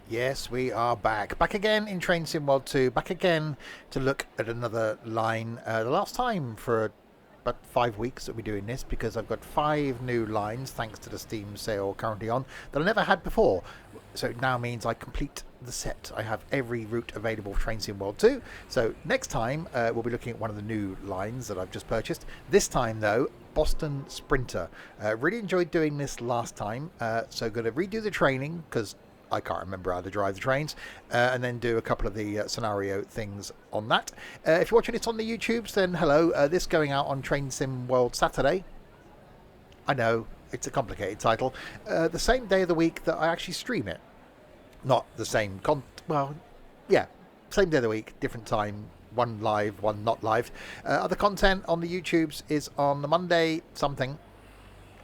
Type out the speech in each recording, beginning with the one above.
Yes, we are back. Back again in Train Sim World 2. Back again to look at another line. The last time for about 5 weeks that we're doing this, because I've got 5 new lines thanks to the Steam sale currently on that I never had before. So it now means I complete the set. I have every route available for Train Sim World 2. So next time we'll be looking at one of the new lines that I've just purchased. This time though, Boston Sprinter. Really enjoyed doing this last time. So going to redo the training because I can't remember how to drive the trains, and then do a couple of the scenario things on that. If you're watching it on the YouTubes, then hello. This going out on Train Sim World Saturday. I know, it's a complicated title. The same day of the week that I actually stream it. Not the same well, yeah, same day of the week, different time. One live, one not live. Other content on the YouTubes is on the Monday something.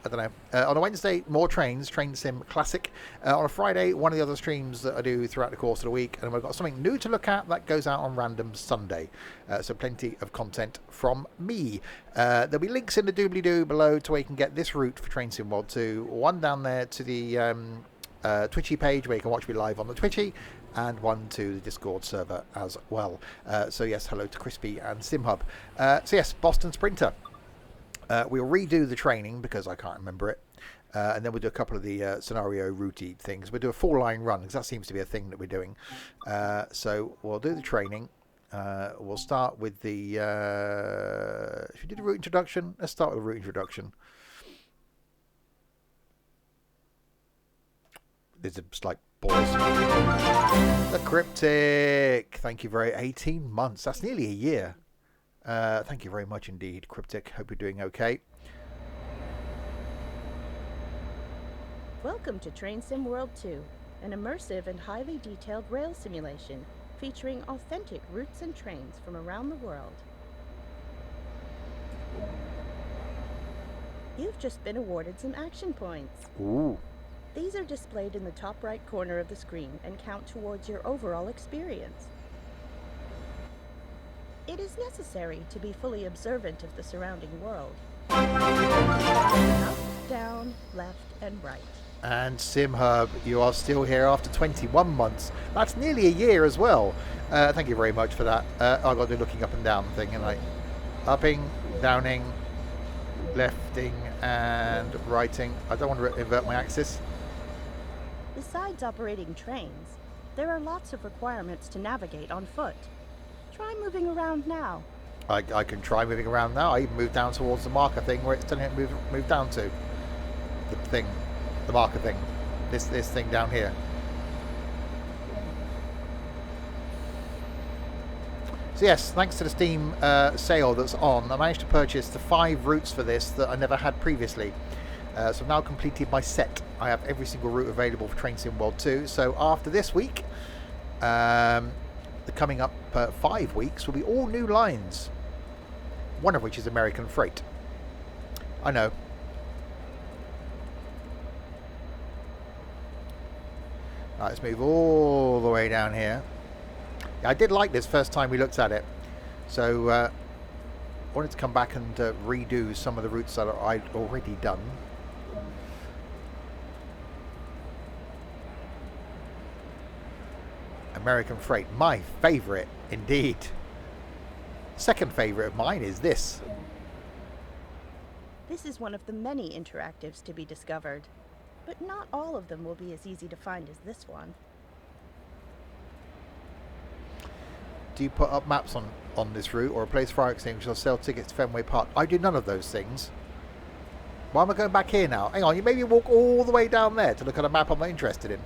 I don't know. On a Wednesday, more trains, Train Sim Classic. On a Friday, one of the other streams that I do throughout the course of the week. And we've got something new to look at that goes out on random Sunday. So plenty of content from me. There'll be links in the doobly-doo below to where you can get this route for Train Sim World 2. One down there to the Twitchy page where you can watch me live on the Twitchy. And one to the Discord server as well. So yes, hello to Crispy and SimHub. So yes, Boston Sprinter. We'll redo the training because I can't remember it. And then we'll do a couple of the scenario routine things. We'll do a full line run because that seems to be a thing that we're doing. So we'll do the training. We'll start with the... should we do the route introduction? Let's start with the route introduction. There's a slight pause. The Cryptic. Thank you very... 18 months. That's nearly a year. Thank you very much indeed, Cryptic. Hope you're doing okay. Welcome to Train Sim World 2, an immersive and highly detailed rail simulation featuring authentic routes and trains from around the world. You've just been awarded some action points. Ooh. These are displayed in the top right corner of the screen and count towards your overall experience. It is necessary to be fully observant of the surrounding world. Up, down, left, and right. And SimHub, you are still here after 21 months. That's nearly a year as well. Thank you very much for that. I've got the looking up and down thing, and upping, downing, lefting, and righting. I don't want to invert my axis. Besides operating trains, there are lots of requirements to navigate on foot. Try moving around now. I can try moving around now. I even moved down towards the marker thing where it's telling it to move down to. The thing. The marker thing. This thing down here. So yes, thanks to the Steam sale that's on, I managed to purchase the 5 routes for this that I never had previously. So I've now completed my set. I have every single route available for Train Sim World 2. So after this week, the coming up 5 weeks will be all new lines, one of which is American Freight. I know. Right, let's move all the way down here. Yeah, I did like this first time we looked at it, so I wanted to come back and redo some of the routes that I'd already done. American Freight, my favourite indeed. Second favourite of mine is this. This is one of the many interactives to be discovered, but not all of them will be as easy to find as this one. Do you put up maps on this route or a place fire extinguisher or sell tickets to Fenway Park? I do none of those things. Why am I going back here now? Hang on, you maybe walk all the way down there to look at a map I'm not interested in.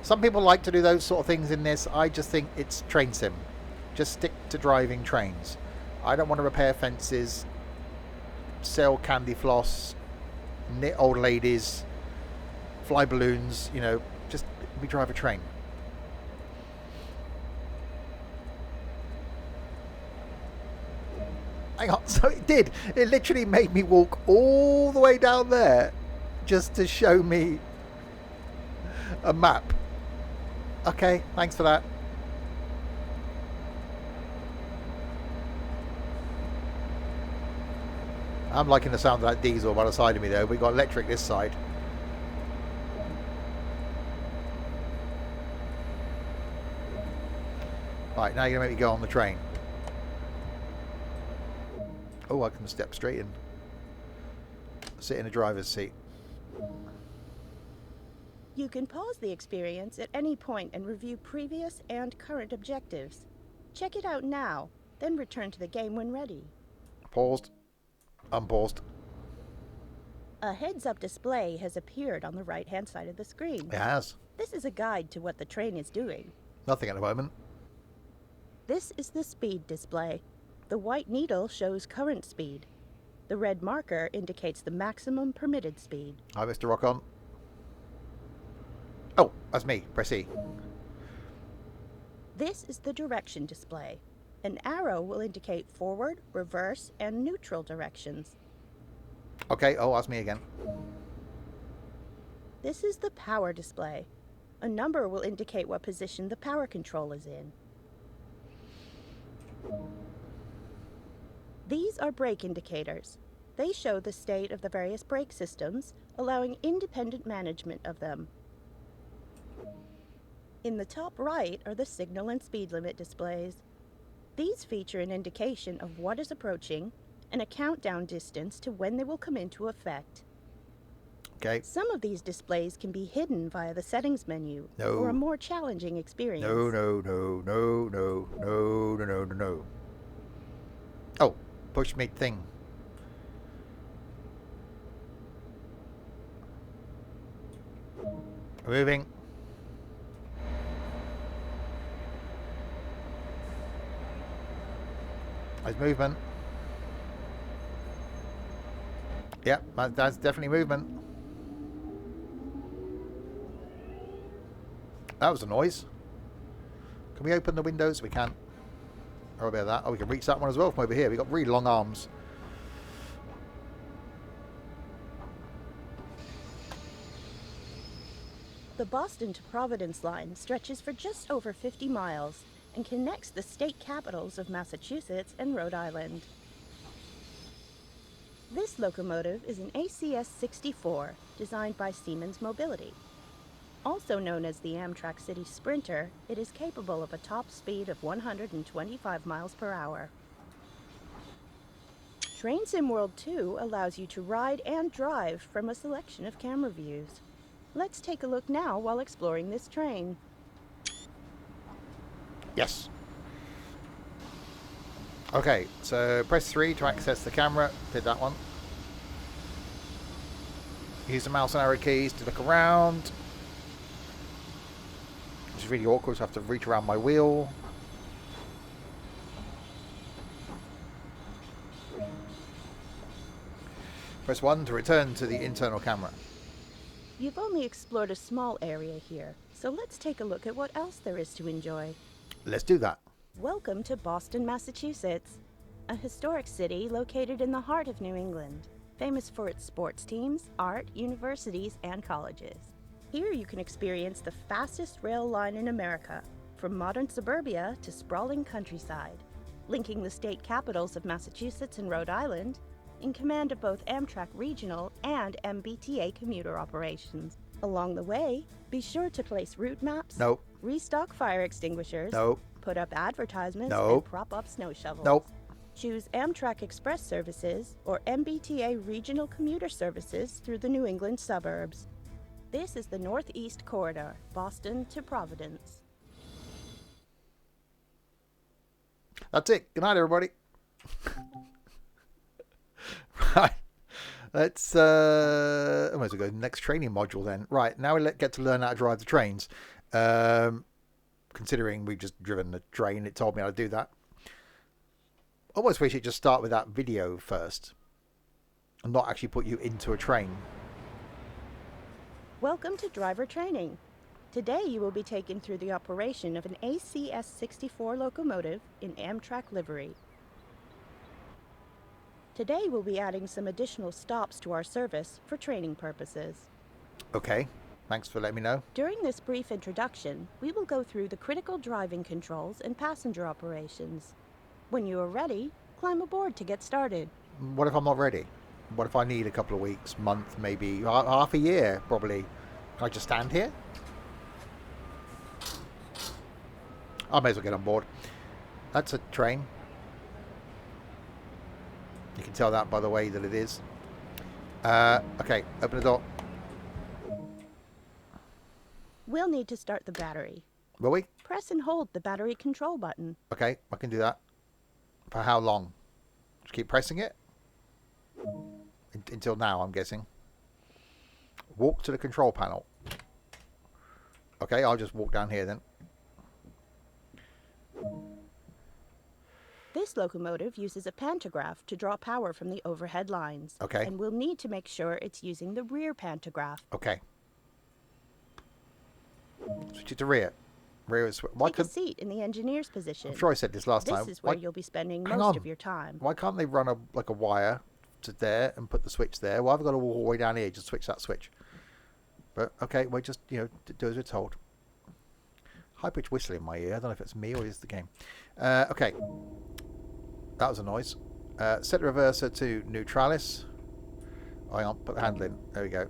Some people like to do those sort of things in this. I just think it's train sim. Just stick to driving trains. I don't want to repair fences, sell candy floss, knit old ladies, fly balloons, you know, just we drive a train. Hang on, so it did. It literally made me walk all the way down there just to show me a map. Okay, thanks for that. I'm liking the sound of that diesel by the side of me though. We've got electric this side. Right, now you're going to make me go on the train. Oh, I can step straight in. Sit in the driver's seat. You can pause the experience at any point and review previous and current objectives. Check it out now, then return to the game when ready. Paused. Unpaused. A heads-up display has appeared on the right-hand side of the screen. It has. This is a guide to what the train is doing. Nothing at the moment. This is the speed display. The white needle shows current speed. The red marker indicates the maximum permitted speed. Hi, Mr. Rock-On. Oh, that's me. Press E. This is the direction display. An arrow will indicate forward, reverse, and neutral directions. Okay, oh, that's me again. This is the power display. A number will indicate what position the power control is in. These are brake indicators. They show the state of the various brake systems, allowing independent management of them. In the top right are the signal and speed limit displays. These feature an indication of what is approaching and a countdown distance to when they will come into effect. Okay. Some of these displays can be hidden via the settings menu No. for a more challenging experience. No, no, no, no, no, no, no, no, no, no. Oh, push me thing. Moving. There's movement. Yep, that's definitely movement. That was a noise. Can we open the windows? We can. Or about that. Oh, we can reach that one as well from over here. We've got really long arms. The Boston to Providence line stretches for just over 50 miles and connects the state capitals of Massachusetts and Rhode Island. This locomotive is an ACS-64 designed by Siemens Mobility. Also known as the Amtrak City Sprinter, it is capable of a top speed of 125 miles per hour. Train Sim World 2 allows you to ride and drive from a selection of camera views. Let's take a look now while exploring this train. Yes. Okay, so press 3 to access the camera. Did that one. Use the mouse and arrow keys to look around. Which is really awkward, so I have to reach around my wheel. Press 1 to return to the internal camera. You've only explored a small area here, so let's take a look at what else there is to enjoy. Let's do that. Welcome to Boston, Massachusetts, a historic city located in the heart of New England, famous for its sports teams, art, universities, and colleges. Here you can experience the fastest rail line in America, from modern suburbia to sprawling countryside, linking the state capitals of Massachusetts and Rhode Island, in command of both Amtrak regional and MBTA commuter operations. Along the way, be sure to place route maps, Nope. restock fire extinguishers, Nope. put up advertisements, Nope. and prop up snow shovels. Nope. Choose Amtrak Express services or MBTA regional commuter services through the New England suburbs. This is the Northeast Corridor, Boston to Providence. That's it. Good night, everybody. Right. Let's I might as well go to the next training module then. Right, now we get to learn how to drive the trains. Considering we've just driven the train, it told me how to do that. Almost wish it just start with that video first and not actually put you into a train. Welcome to driver training. Today you will be taken through the operation of an ACS-64 locomotive in Amtrak livery. Today we'll be adding some additional stops to our service for training purposes. Okay, thanks for letting me know. During this brief introduction, we will go through the critical driving controls and passenger operations. When you are ready, climb aboard to get started. What if I'm not ready? What if I need a couple of weeks, month, maybe half a year, probably? Can I just stand here? I may as well get on board. That's a train. You can tell that by the way that it is. Okay, open the door. We'll need to start the battery. Will we? Press and hold the battery control button. Okay, I can do that. For how long? Just keep pressing it? Until now, I'm guessing. Walk to the control panel. Okay, I'll just walk down here then. This locomotive uses a pantograph to draw power from the overhead lines. Okay. And we'll need to make sure it's using the rear pantograph. Okay. Switch it to rear. Rear is... Take a seat in the engineer's position. I'm sure I said this last time. This is where you'll be spending most of your time. Why can't they run a wire to there and put the switch there? Why have I got to walk all the way down here? Just switch that switch. But, okay, we'll just, do as we're told. High-pitched whistle in my ear. I don't know if it's me or is the game. Okay. That was a noise. Set the reverser to neutralis. Hang on, put the handle in. There we go.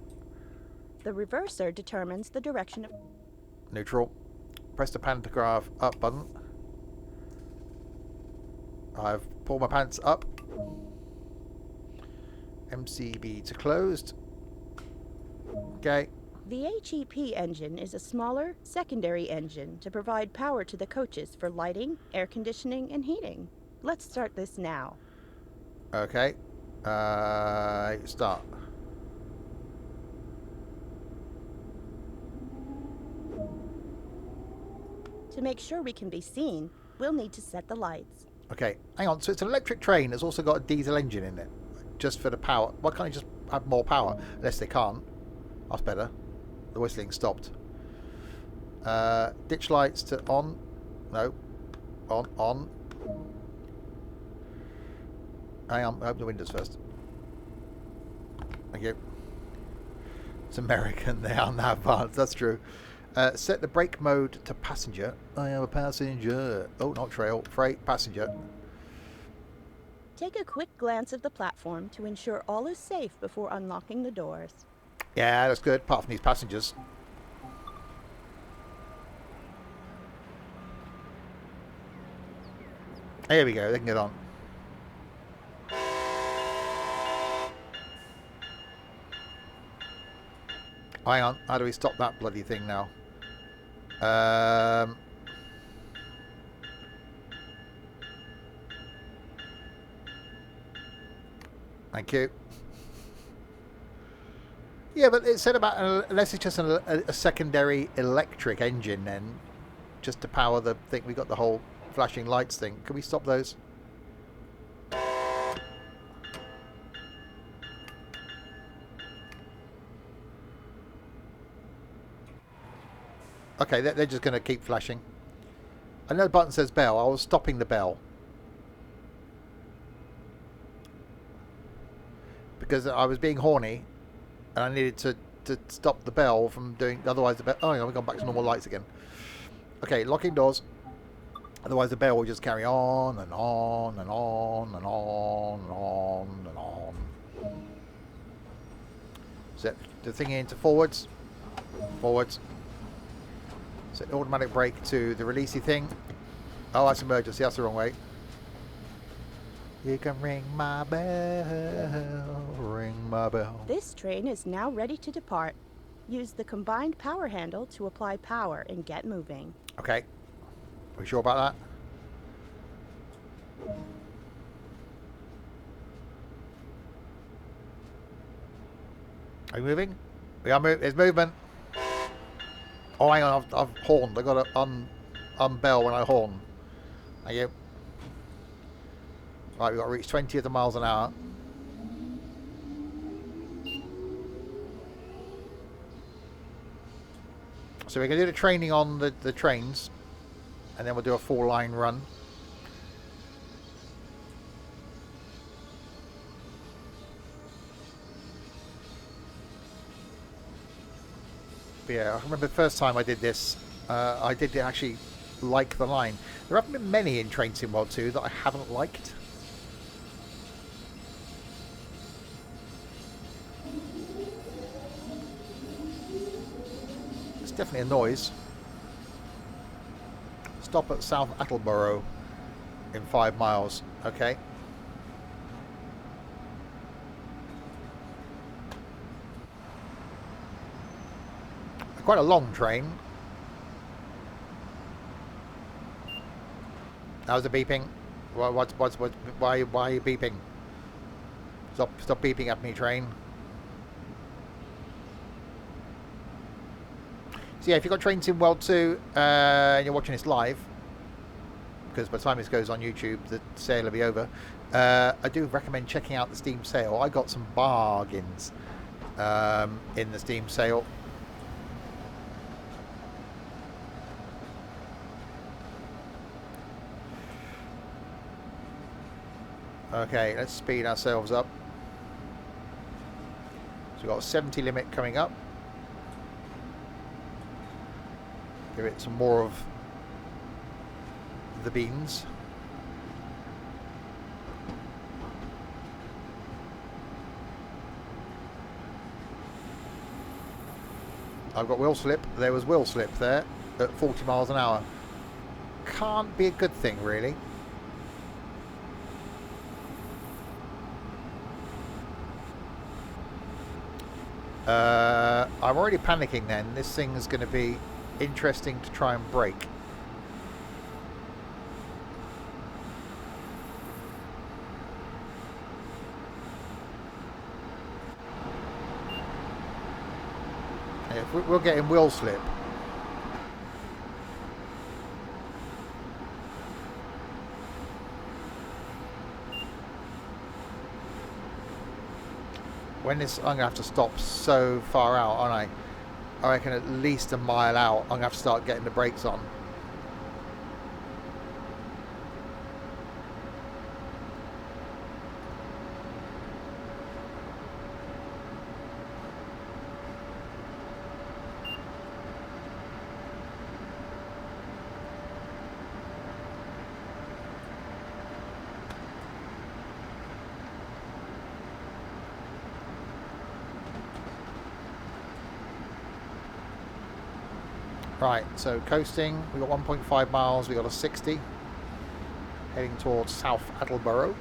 The reverser determines the direction of... Neutral. Press the pantograph up button. I've pulled my pants up. MCB to closed. Okay. The HEP engine is a smaller, secondary engine to provide power to the coaches for lighting, air conditioning, and heating. Let's start this now. Okay. Start. To make sure we can be seen, we'll need to set the lights. Okay, hang on. So it's an electric train that's also got a diesel engine in it. Just for the power. Why can't you just have more power? Unless they can't. That's better. The whistling stopped. Ditch lights to on. No. On. Hang on. Open the windows first. Thank you. It's American. They are now advanced. That's true. Set the brake mode to passenger. I am a passenger. Oh, not trail. Freight. Passenger. Take a quick glance of the platform to ensure all is safe before unlocking the doors. Yeah, that's good. Apart from these passengers. Here we go. They can get on. Hang on. How do we stop that bloody thing now? Thank you. Yeah, but it said about unless it's just a secondary electric engine, then just to power the thing. We got the whole flashing lights thing. Can we stop those? Okay, they're just going to keep flashing. I know the button says bell. I was stopping the bell. Because I was being horny. And I needed to stop the bell from doing... Otherwise the bell... Oh, we've gone back to normal lights again. Okay, locking doors. Otherwise the bell will just carry on and on and on and on and on and on. Set the thing into forwards. Forwards. Set the automatic brake to the releasey thing. Oh, that's emergency. That's the wrong way. You can ring my bell, ring my bell. This train is now ready to depart. Use the combined power handle to apply power and get moving. Okay. Are we sure about that? Are we moving? We are moving. There's movement. Oh, hang on. I've horned. I've got to unbell when I horn. Thank you. Right, we've got to reach 20 of the miles an hour. So we're going to do the training on the trains. And then we'll do a 4-line run. But yeah, I remember the first time I did this, I did actually like the line. There haven't been many in Train Sim World 2 that I haven't liked. It's definitely a noise. Stop at South Attleborough in 5 miles. Okay. Quite a long train. How's the beeping? Why are you beeping? Stop beeping at me, train. So yeah, if you've got Train Sim World 2 and you're watching this live, because by the time this goes on YouTube, the sale will be over, I do recommend checking out the Steam sale. I got some bargains in the Steam sale. Okay, let's speed ourselves up. So we've got a 70 limit coming up. Give it some more of the beans. I've got wheel slip. There was wheel slip there at 40 miles an hour. Can't be a good thing, really. I'm already panicking then. This thing is going to be interesting to try and break. If we're getting wheel slip. When this, I'm going to have to stop so far out, aren't I? I reckon at least a mile out, I'm going to have to start getting the brakes on. Right, so coasting, we got 1.5 miles, we got a 60, heading towards South Attleborough.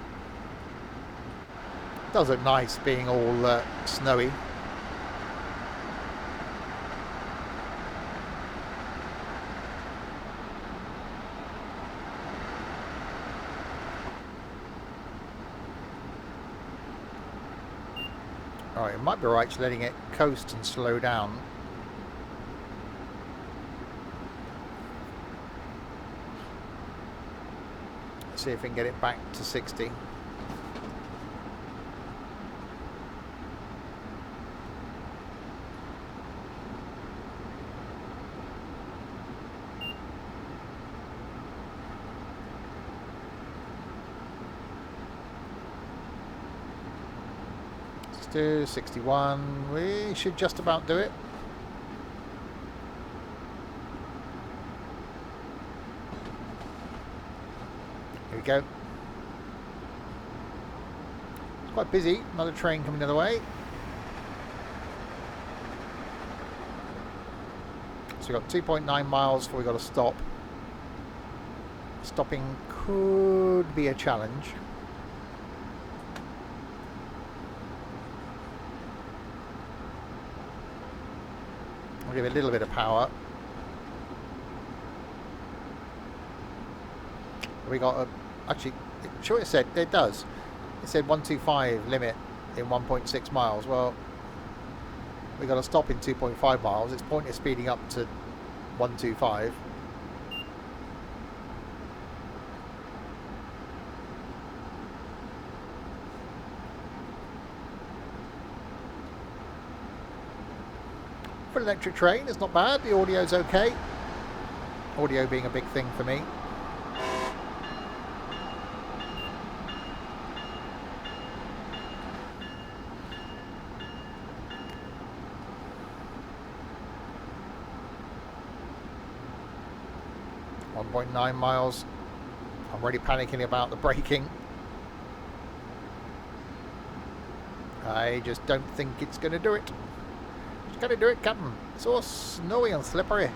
Does look nice being all snowy. Alright, it might be right just letting it coast and slow down. See if we can get it back to 60. Let's do 61. We should just about do it. Here we go. It's quite busy. Another train coming the other way. So we've got 2.9 miles before we've got to stop. Stopping could be a challenge. I'll give it a little bit of power. We got a, actually, sure it said, it does. It said 125 limit in 1.6 miles. Well, we got to stop in 2.5 miles. It's pointless speeding up to 125. For an electric train, it's not bad. The audio's okay. Audio being a big thing for me. .9 miles. I'm already panicking about the braking. I just don't think it's going to do it. It's going to do it, Captain. It's all snowy and slippery.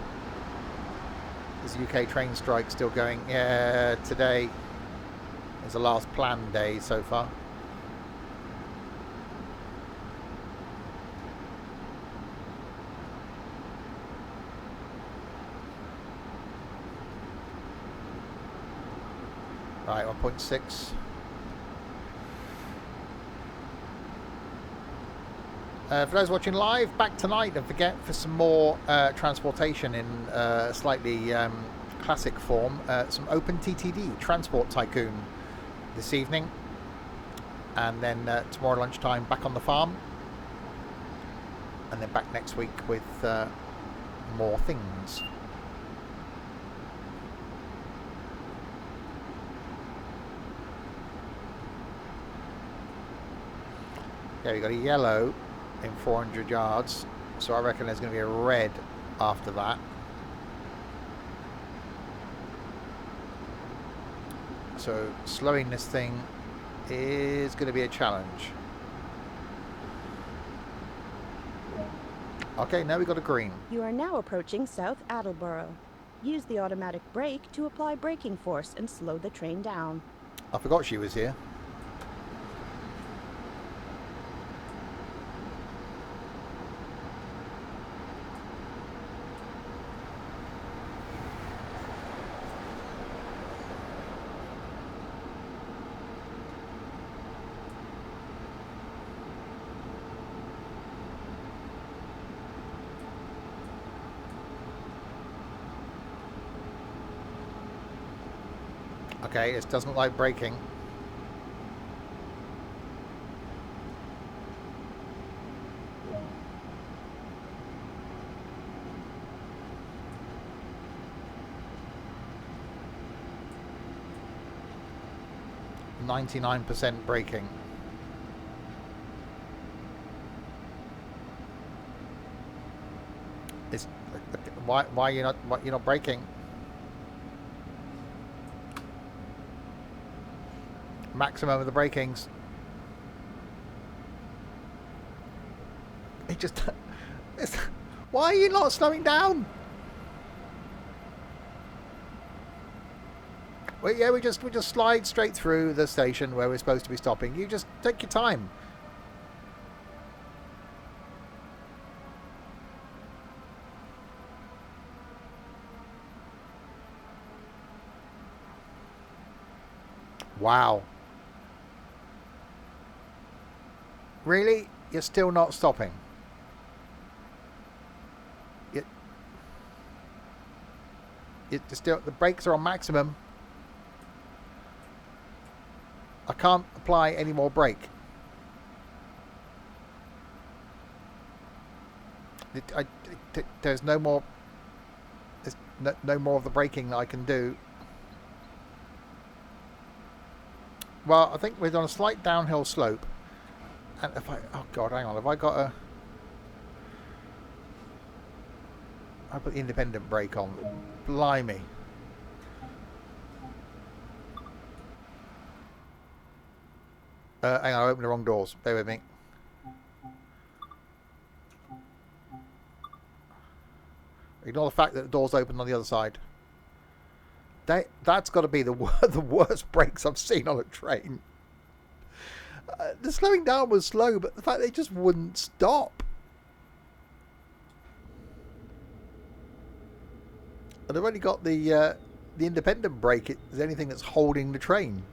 Is the UK train strike still going? Yeah, today is the last planned day so far. Right, 1.6. For those watching live, back tonight, don't forget, for some more transportation in slightly classic form, some Open TTD, Transport Tycoon, this evening. And then tomorrow lunchtime, back on the farm. And then back next week with more things. Okay, we got a yellow in 400 yards, so I reckon there's going to be a red after that. So slowing this thing is going to be a challenge. Okay, now we got a green. You are now approaching South Attleborough. Use the automatic brake to apply braking force and slow the train down. I forgot she was here. Okay, this doesn't like braking. .99% braking. It's why you're not braking? Maximum of the brakings. It just why are you not slowing down? Well, yeah, we just slide straight through the station where we're supposed to be stopping. You just take your time. Wow. Really? You're still not stopping? You're still, the brakes are on maximum. I can't apply any more brake. There's no more. There's no more of the braking that I can do. Well, I think we're on a slight downhill slope. And if oh god, hang on, have I got a... I put the independent brake on. Blimey. Hang on, I opened the wrong doors. Bear with me. Ignore the fact that the door's open on the other side. That's got to be the worst brakes I've seen on a train. The slowing down was slow, but the fact they just wouldn't stop. And I've only got the independent brake. It's anything that's holding the train.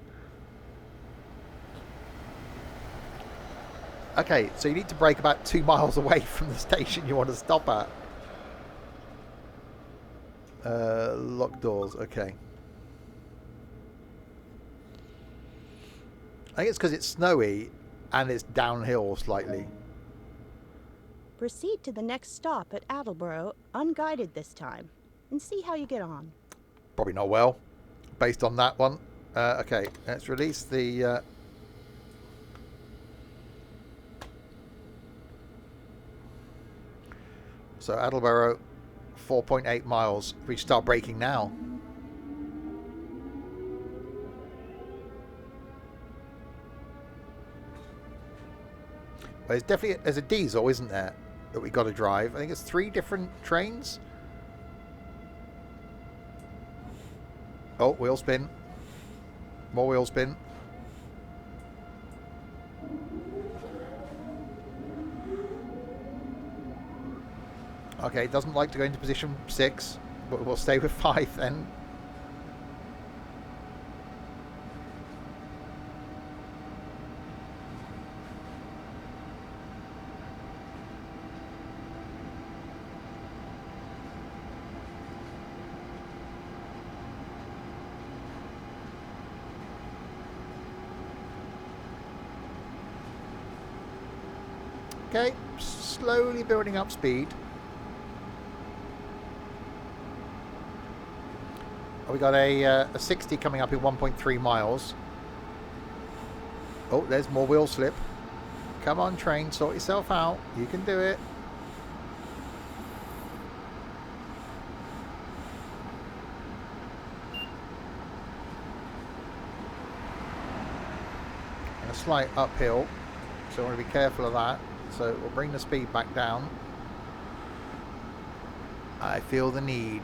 Okay, so you need to brake about 2 miles away from the station you want to stop at. Lock doors, okay. I think it's because it's snowy and it's downhill slightly. Proceed to the next stop at Attleborough, unguided this time, and see how you get on. Probably not well, based on that one. Okay, let's release the... So Attleborough, 4.8 miles. We start braking now. Well, there's a diesel, isn't there, that we got to drive. I think it's 3 different trains. Oh, wheel spin. More wheel spin. Okay, it doesn't like to go into position 6, but we'll stay with 5 then. Okay, slowly building up speed. We got a 60 coming up in 1.3 miles. Oh, there's more wheel slip. Come on, train, sort yourself out. You can do it. And a slight uphill, so I want to be careful of that. So we'll bring the speed back down. I feel the need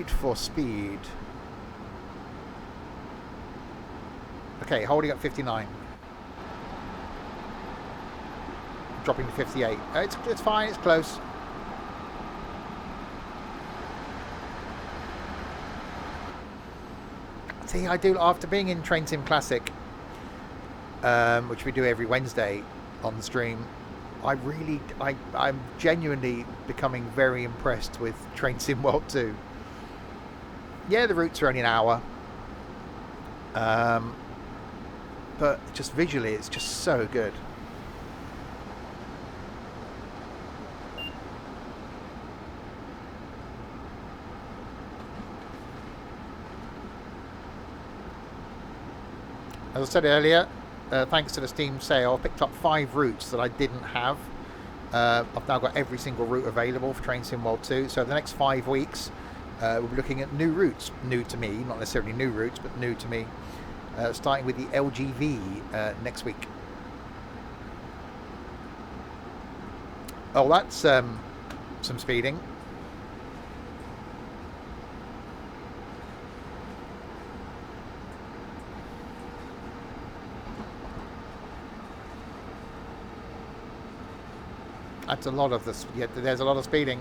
for speed. Okay, holding up 59. Dropping to 58. It's fine, it's close. See, I do, after being in Train Sim Classic, which we do every Wednesday on the stream, I'm genuinely becoming very impressed with Train Sim World 2. Yeah, the routes are only an hour. But just visually, it's just so good. As I said earlier, thanks to the Steam sale, I picked up 5 routes that I didn't have. I've now got every single route available for Train Sim World 2. So the next 5 weeks, we'll be looking at new routes. New to me, not necessarily new routes, but new to me. Starting with the LGV next week. Oh, that's some speeding. That's a lot of this. Yeah, there's a lot of speeding.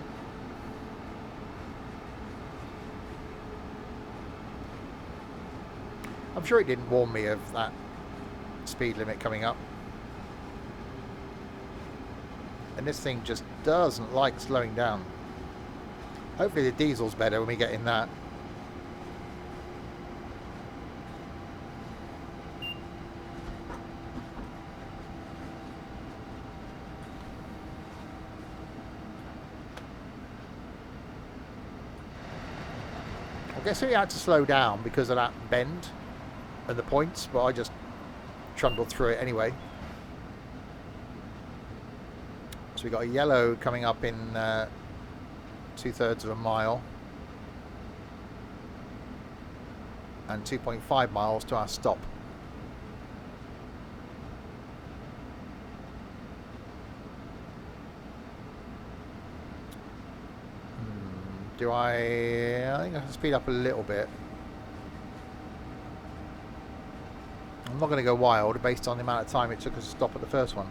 I'm sure it didn't warn me of that speed limit coming up. And this thing just doesn't like slowing down. Hopefully the diesel's better when we get in that. I guess we had to slow down because of that bend and the points, but I just trundled through it anyway. So we got a yellow coming up in 2/3 of a mile and 2.5 miles to our stop. I think I can speed up a little bit. I'm not going to go wild based on the amount of time it took us to stop at the first one.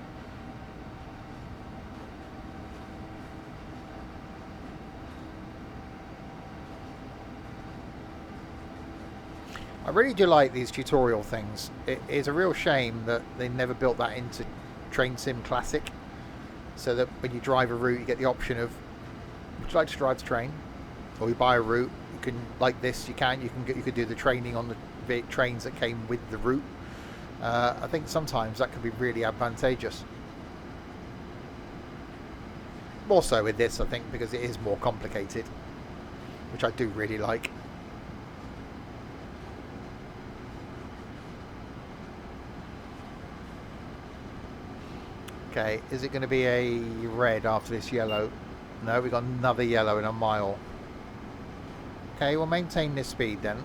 I really do like these tutorial things. It is a real shame that they never built that into Train Sim Classic, so that when you drive a route you get the option of, would you like to drive the train? Or you buy a route, you can, like this, you could do the training on the trains that came with the route. I think sometimes that can be really advantageous. More so with this, I think, because it is more complicated, which I do really like. Okay, is it going to be a red after this yellow? No, we've got another yellow in a mile. Okay, we'll maintain this speed then.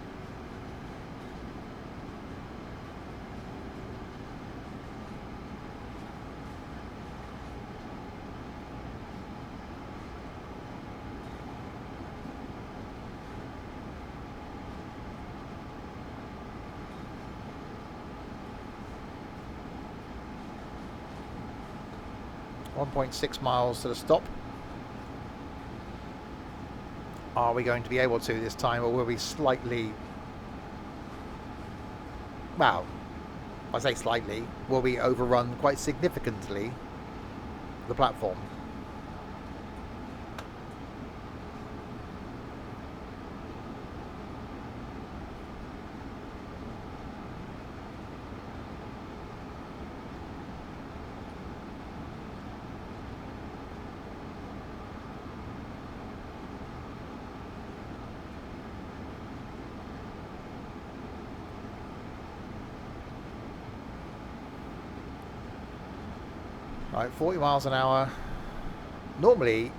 1.6 miles to the stop. Are we going to be able to this time, or will we slightly... Well, I say slightly. Will we overrun quite significantly the platform? Right, 40 miles an hour. Normally,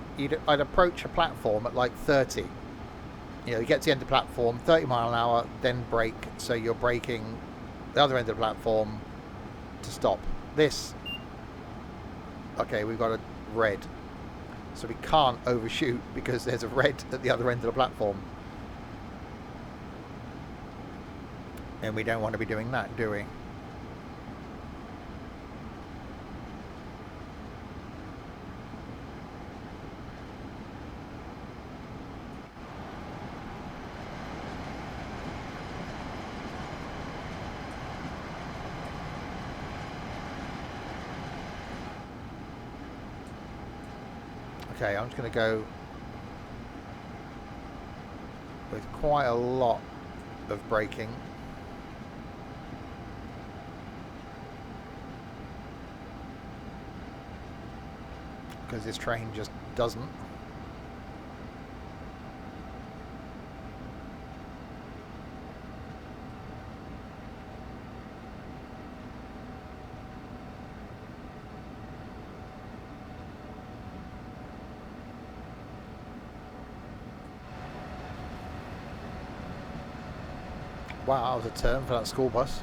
I'd approach a platform at like 30. You know, you get to the end of the platform, 30 mile an hour, then brake. So you're braking the other end of the platform to stop. This, okay, we've got a red. So we can't overshoot because there's a red at the other end of the platform. And we don't want to be doing that, do we? Okay, I'm just going to go with quite a lot of braking. Because this train just doesn't. Wow, that was a turn for that school bus.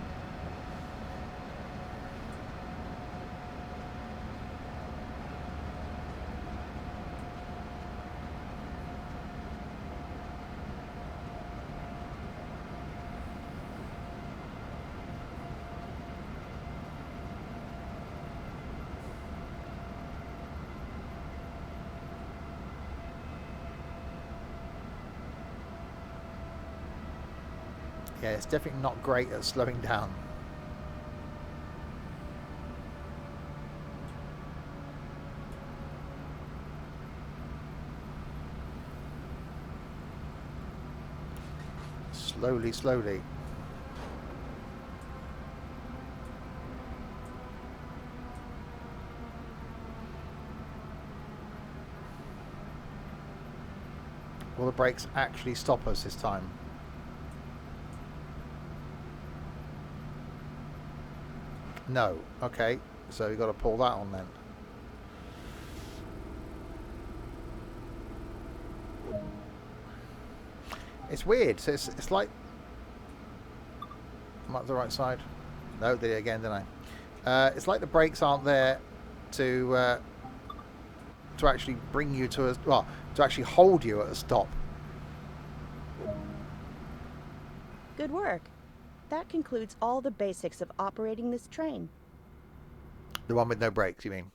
Yeah, it's definitely not great at slowing down. Slowly, slowly. Will the brakes actually stop us this time? No. Okay, so we've got to pull that on then. It's weird. So it's like... I'm up the right side. No, did it again, didn't I? It's like the brakes aren't there to actually bring you to a... Well, to actually hold you at a stop. Good work. That concludes all the basics of operating this train. The one with no brakes, you mean?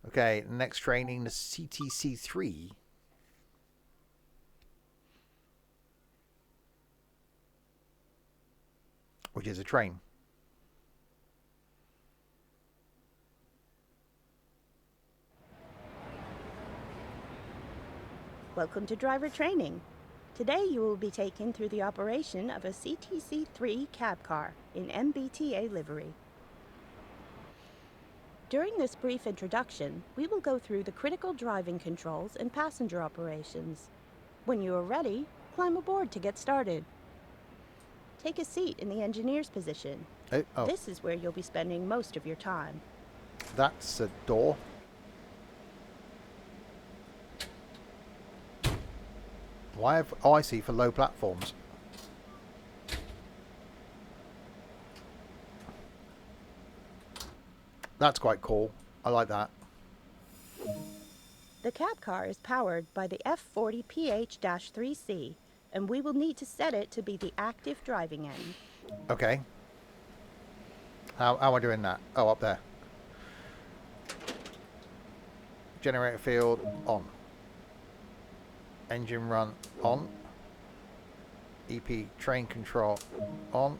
Okay, next training, the CTC3. Which is a train. Welcome to driver training. Today you will be taken through the operation of a CTC3 cab car in MBTA livery. During this brief introduction, we will go through the critical driving controls and passenger operations. When you are ready, climb aboard to get started. Take a seat in the engineer's position. Oh. This is where you'll be spending most of your time. That's a door. Why have... Oh, I see, for low platforms. That's quite cool. I like that. The cab car is powered by the F40PH-3C, and we will need to set it to be the active driving end. Okay. How am I doing that? Oh, up there. Generator field on. Engine run on. EP train control on.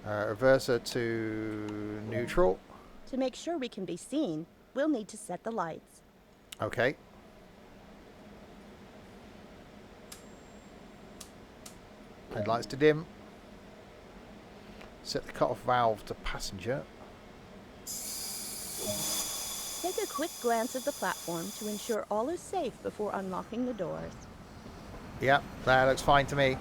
Reverser to neutral. To make sure we can be seen, we'll need to set the lights. Okay. Headlights to dim. Set the cutoff valve to passenger. Take a quick glance at the platform to ensure all is safe before unlocking the doors. Yep, that looks fine to me.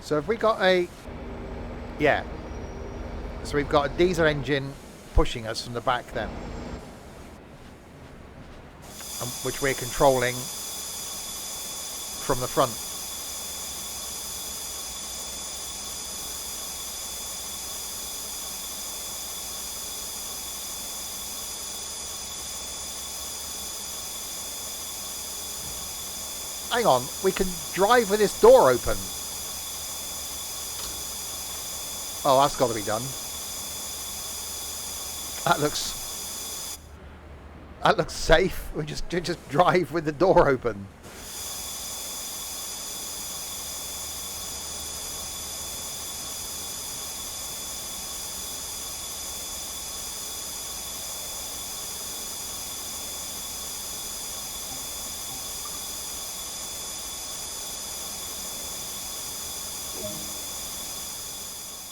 So have we got a... Yeah. So we've got a diesel engine pushing us from the back then. Which we're controlling from the front. Hang on, we can drive with this door open. Oh, that's got to be done. That looks safe. We just drive with the door open.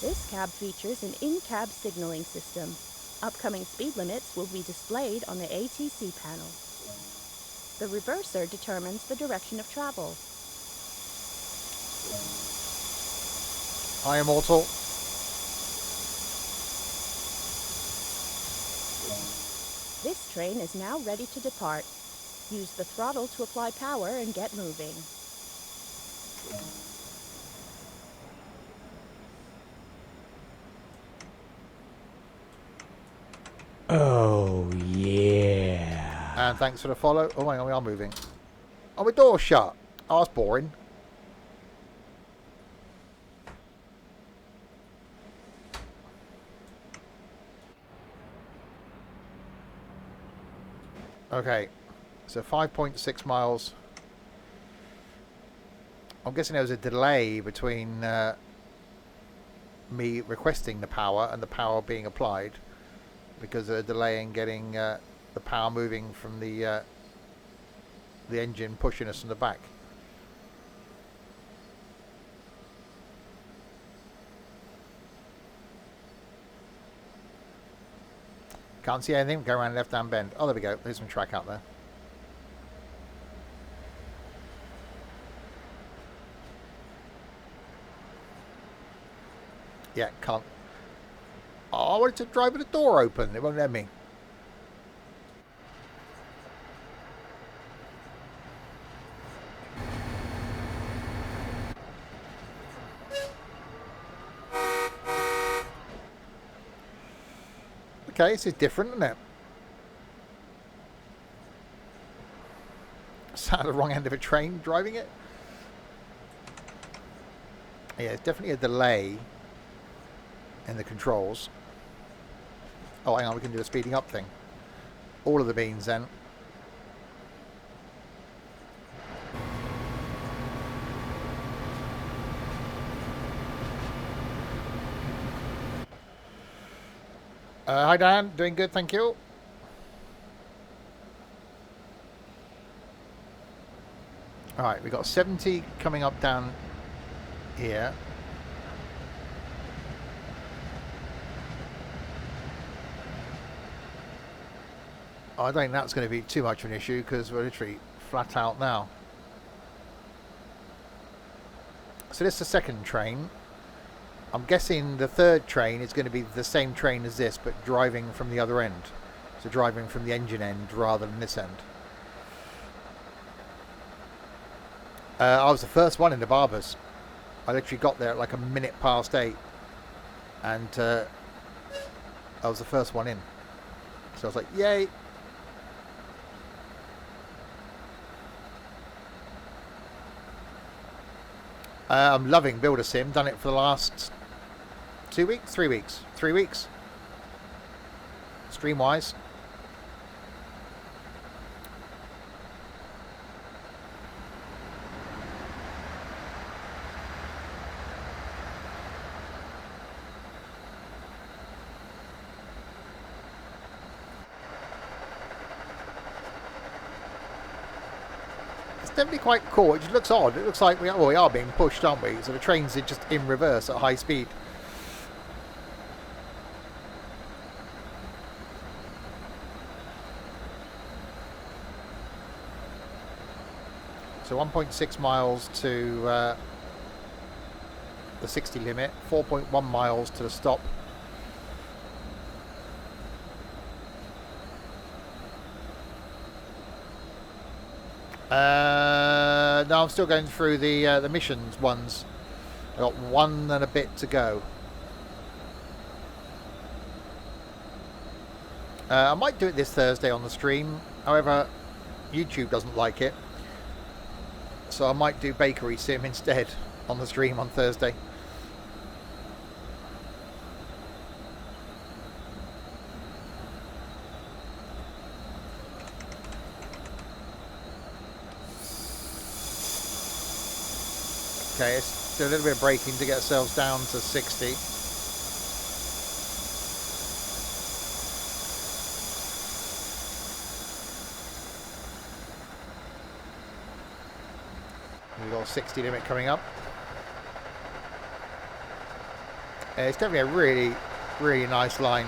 This cab features an in-cab signaling system. Upcoming speed limits will be displayed on the ATC panel. The reverser determines the direction of travel. Hi, Immortal. This train is now ready to depart. Use the throttle to apply power and get moving. Oh, yeah. And thanks for the follow. Oh, hang on, we are moving. Oh, my door's shut. Oh, that's boring. Okay, so 5.6 miles. I'm guessing there was a delay between me requesting the power and the power being applied, because of a delay in getting the power moving from the engine pushing us from the back. Can't see anything. Go around left hand bend. Oh, there we go. There's some track out there. Yeah, can't. Oh, I wanted to drive with the door open. It won't let me. Okay, this is different, isn't it? Sat at the wrong end of a train driving it. Yeah, it's definitely a delay in the controls. Oh, hang on, we can do a speeding up thing. All of the beans then. Hi Dan, doing good, thank you. Alright, we've got 70 coming up down here. I don't think that's going to be too much of an issue because we're literally flat out now. So this is the second train. I'm guessing the third train is going to be the same train as this, but driving from the other end. So driving from the engine end rather than this end. I was the first one in the Barbers. I literally got there at like 8:01. And I was the first one in. So I was like, yay! I'm loving Builder Sim. Done it for the last 2 weeks, 3 weeks, 3 weeks. Stream wise. Definitely quite cool. It just looks odd. It looks like we are being pushed, aren't we? So the trains are just in reverse at high speed. So 1.6 miles to the 60 limit, 4.1 miles to the stop. No, I'm still going through the missions ones. I've got 1 and a bit to go. I might do it this Thursday on the stream. However, YouTube doesn't like it. So I might do Bakery Sim instead on the stream on Thursday. Okay, let's do a little bit of braking to get ourselves down to 60. We've got a 60 limit coming up. It's definitely a really, really nice line.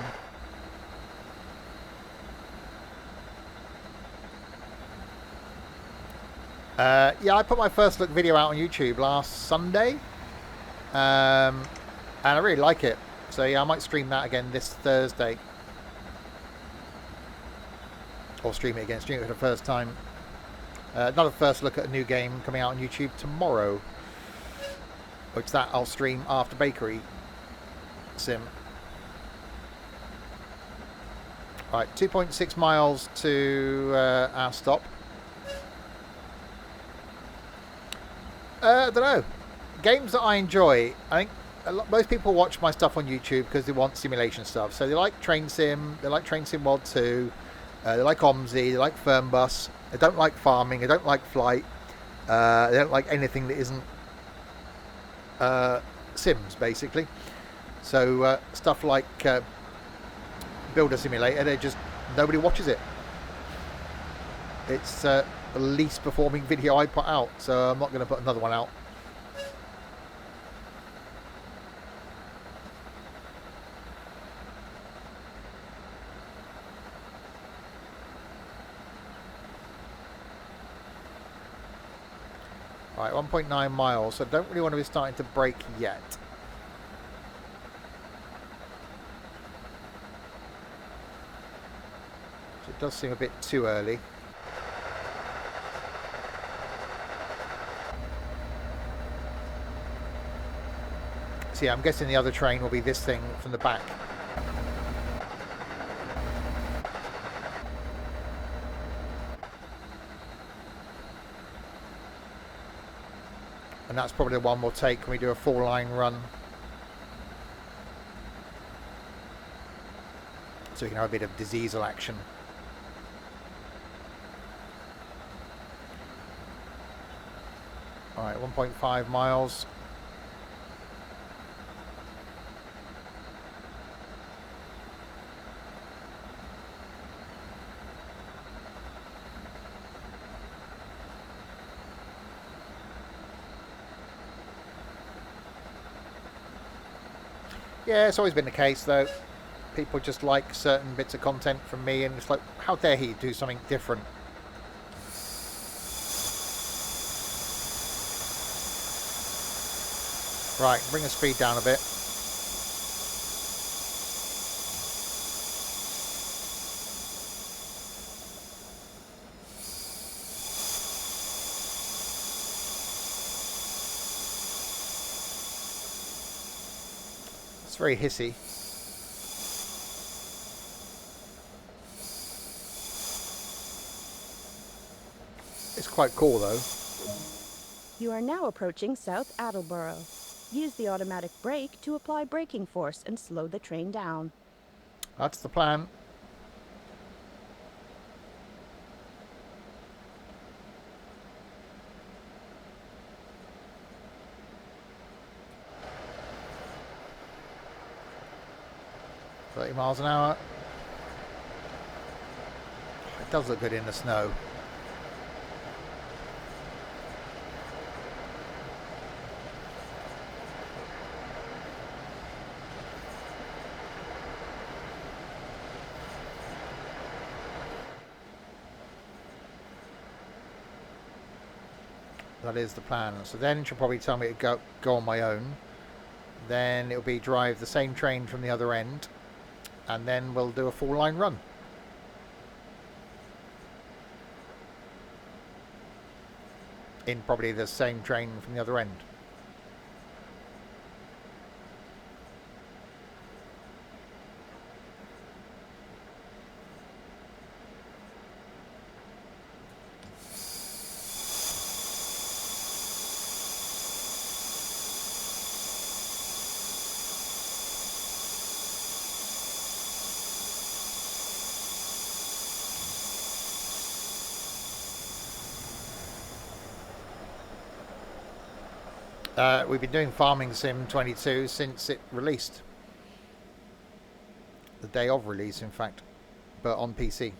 Yeah, I put my first look video out on YouTube last Sunday, and I really like it. So yeah, I might stream that again this Thursday, or stream it for the first time. Another first look at a new game coming out on YouTube tomorrow, which that I'll stream after Bakery Sim. Right, 2.6 miles to our stop. I don't know. Games that I enjoy, I think most people watch my stuff on YouTube because they want simulation stuff. So they like Train Sim, they like Train Sim World 2, they like OMSI, they like Fernbus. They don't like farming, they don't like flight, they don't like anything that isn't Sims, basically. So stuff like Builder Simulator, nobody watches it. It's the least performing video I put out, so I'm not going to put another one out. Right, 1.9 miles, so I don't really want to be starting to brake yet. So it does seem a bit too early. So yeah, I'm guessing the other train will be this thing from the back. And that's probably the one we'll take when we do a 4-line run. So we can have a bit of diesel action. Alright, 1.5 miles. Yeah, it's always been the case though. People just like certain bits of content from me, and it's like, how dare he do something different? Right, bring the speed down a bit. It's very hissy. It's quite cool though. You are now approaching South Attleborough. Use the automatic brake to apply braking force and slow the train down. That's the plan. $30 miles an hour. It does look good in the snow. That is the plan. So then she'll probably tell me to go on my own. Then it'll be drive the same train from the other end, and then we'll do a full line run. In probably the same train from the other end. We've been doing Farming Sim 22 since it released. The day of release, in fact, but on PC.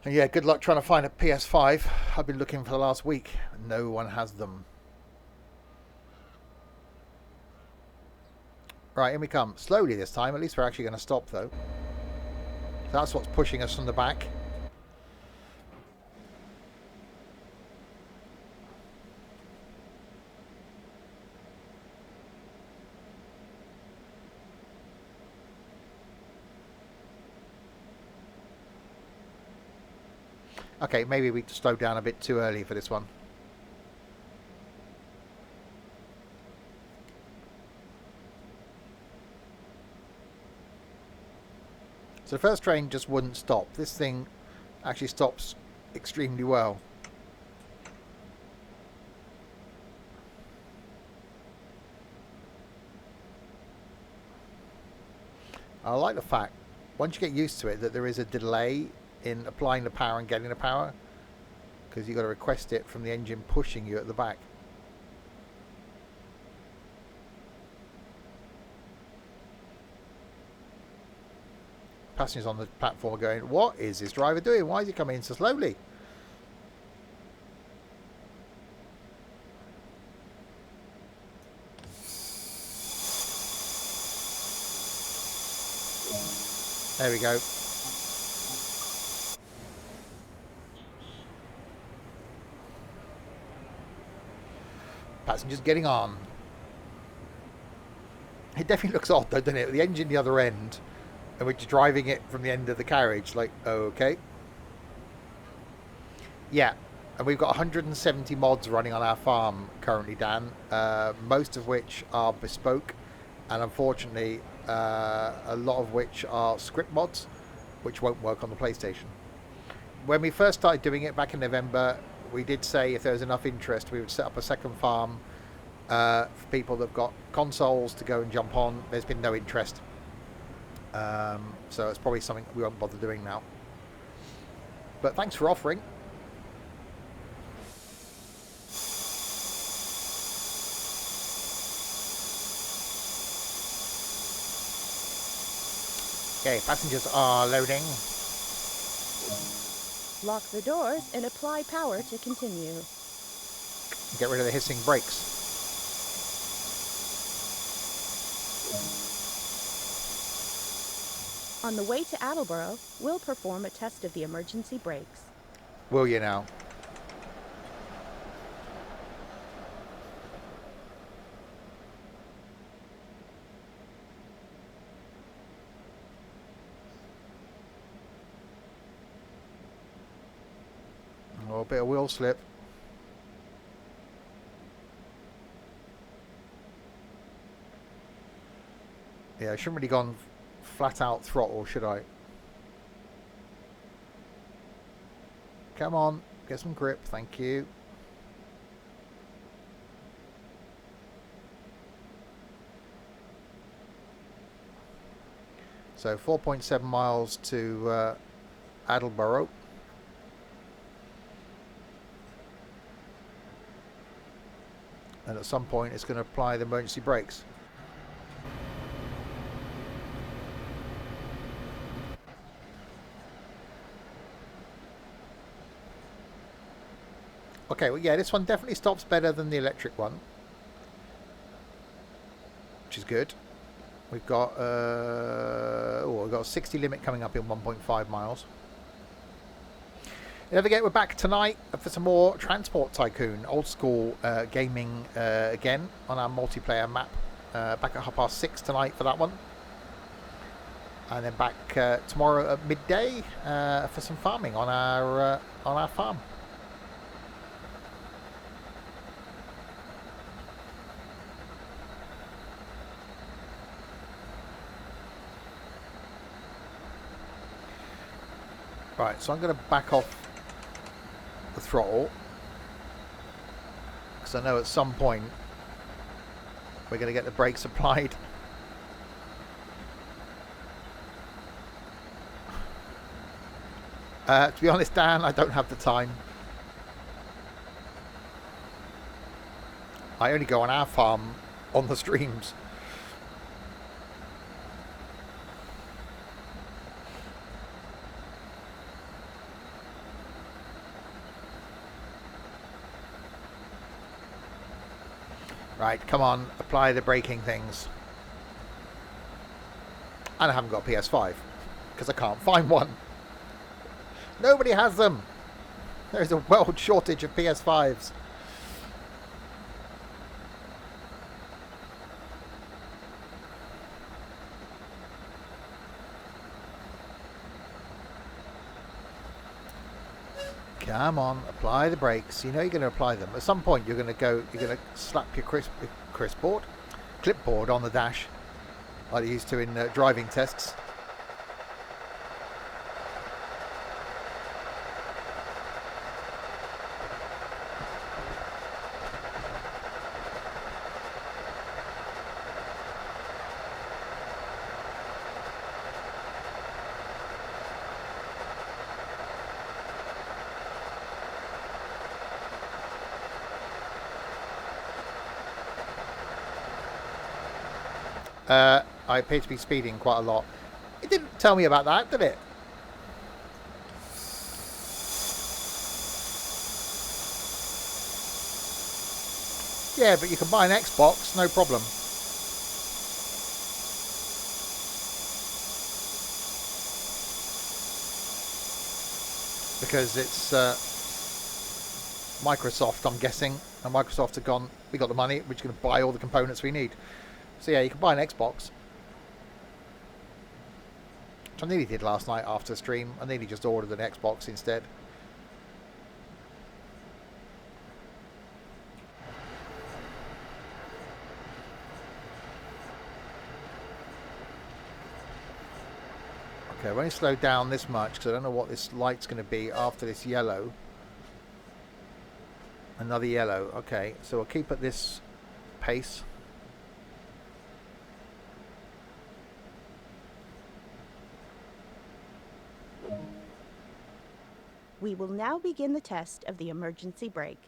And yeah, good luck trying to find a PS5. I've been looking for the last week. No one has them. Right, in we come. Slowly this time. At least we're actually going to stop, though. So that's what's pushing us from the back. Okay, maybe we slowed down a bit too early for this one. So the first train just wouldn't stop. This thing actually stops extremely well. I like the fact, once you get used to it, that there is a delay in applying the power and getting the power, because you've got to request it from the engine pushing you at the back. Passengers on the platform are going, what is this driver doing? Why is he coming in so slowly? There we go. Passengers getting on. It definitely looks odd though, doesn't it? The engine the other end, and we're just driving it from the end of the carriage. Like, okay. Yeah, and we've got 170 mods running on our farm currently, Dan. Most of which are bespoke, and unfortunately, a lot of which are script mods, which won't work on the PlayStation. When we first started doing it back in November, we did say if there was enough interest, we would set up a second farm for people that've got consoles to go and jump on. There's been no interest. So it's probably something we won't bother doing now. But thanks for offering. Okay, passengers are loading. Lock the doors and apply power to continue. Get rid of the hissing brakes. On the way to Attleborough, we'll perform a test of the emergency brakes. Will you now? Oh, a bit of wheel slip. Yeah, I shouldn't really gone flat out throttle, should I? Come on, get some grip. Thank you. So 4.7 miles to Attleborough. And at some point it's going to apply the emergency brakes. Okay, well, yeah, this one definitely stops better than the electric one, which is good. We've got we've got a 60 limit coming up in 1.5 miles. Don't forget, we're back tonight for some more Transport Tycoon, old school gaming again on our multiplayer map. Back at 6:30 tonight for that one, and then back tomorrow at midday for some farming on our farm. Right, so I'm going to back off the throttle because I know at some point we're going to get the brakes applied. To be honest, Dan, I don't have the time. I only go on our farm on the streams. Right, come on, apply the braking things. And I haven't got a PS5 because I can't find one. Nobody has them. There's a world shortage of PS5s. Come on, apply the brakes. You know you're going to apply them. At some point you're going to slap your clipboard on the dash like you used to in driving tests. I appear to be speeding quite a lot. It didn't tell me about that, did it? Yeah, but you can buy an Xbox, no problem. Because it's Microsoft, I'm guessing. And Microsoft have gone, we got the money, we're just going to buy all the components we need. So yeah, you can buy an Xbox. Which I nearly did last night after the stream. I nearly just ordered an Xbox instead. Okay, I've only slowed down this much because I don't know what this light's going to be after this yellow. Another yellow. Okay, so we'll keep at this pace. We will now begin the test of the emergency brake.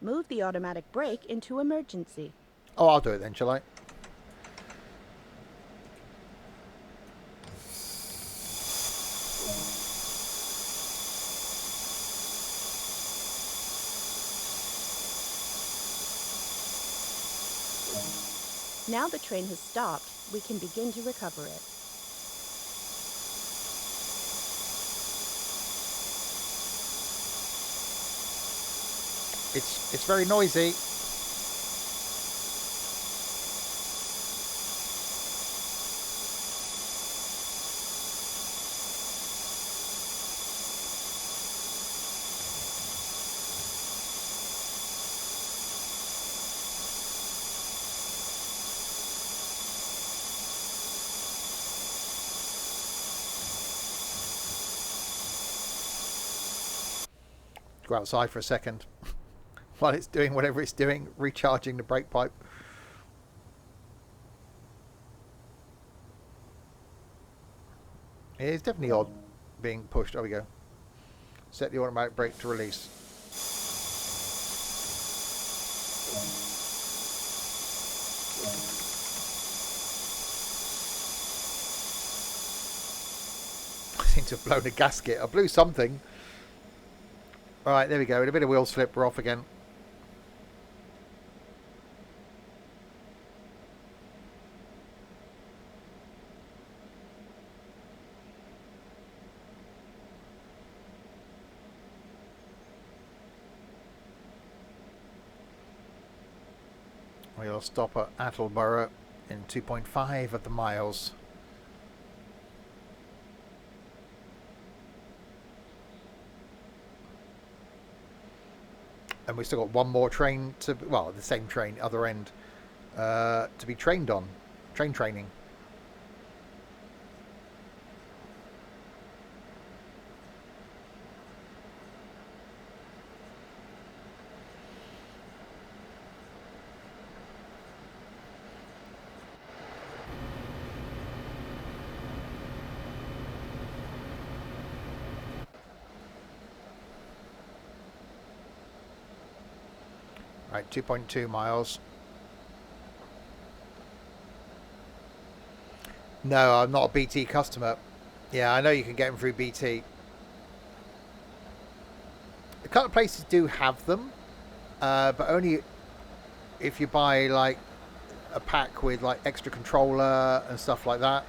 Move the automatic brake into emergency. Oh, I'll do it then, shall I? Now the train has stopped, we can begin to recover it. It's very noisy. Go outside for a second while it's doing whatever it's doing, recharging the brake pipe. It is definitely odd being pushed. There we go. Set the automatic brake to release. I seem to have blown a gasket. I blew something. Alright, there we go. With a bit of wheel slip, we're off again. We'll stop at Attleborough in 2.5 of the miles. And we've still got one more train to, well, the same train, other end, to be trained on. Train training. Right, 2.2 miles. No, I'm not a BT customer. Yeah, I know you can get them through BT. A couple of places do have them, but only if you buy like a pack with like extra controller and stuff like that.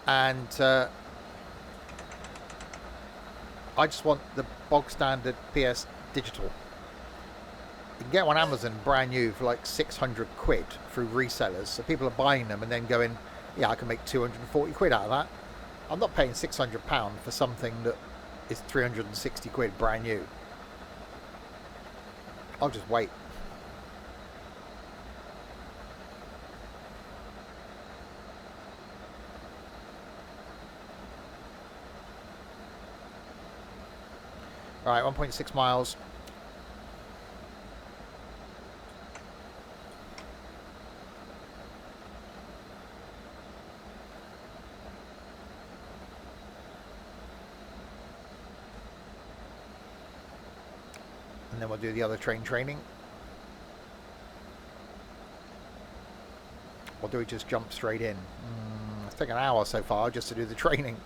And I just want the bog standard PS digital. You can get one on Amazon brand new for like 600 quid through resellers. So people are buying them and then going, yeah, I can make 240 quid out of that. I'm not paying £600 for something that is 360 quid brand new. I'll just wait. Alright, 1.6 miles. And then we'll do the other train training. Or do we just jump straight in? It's taken an hour so far just to do the training.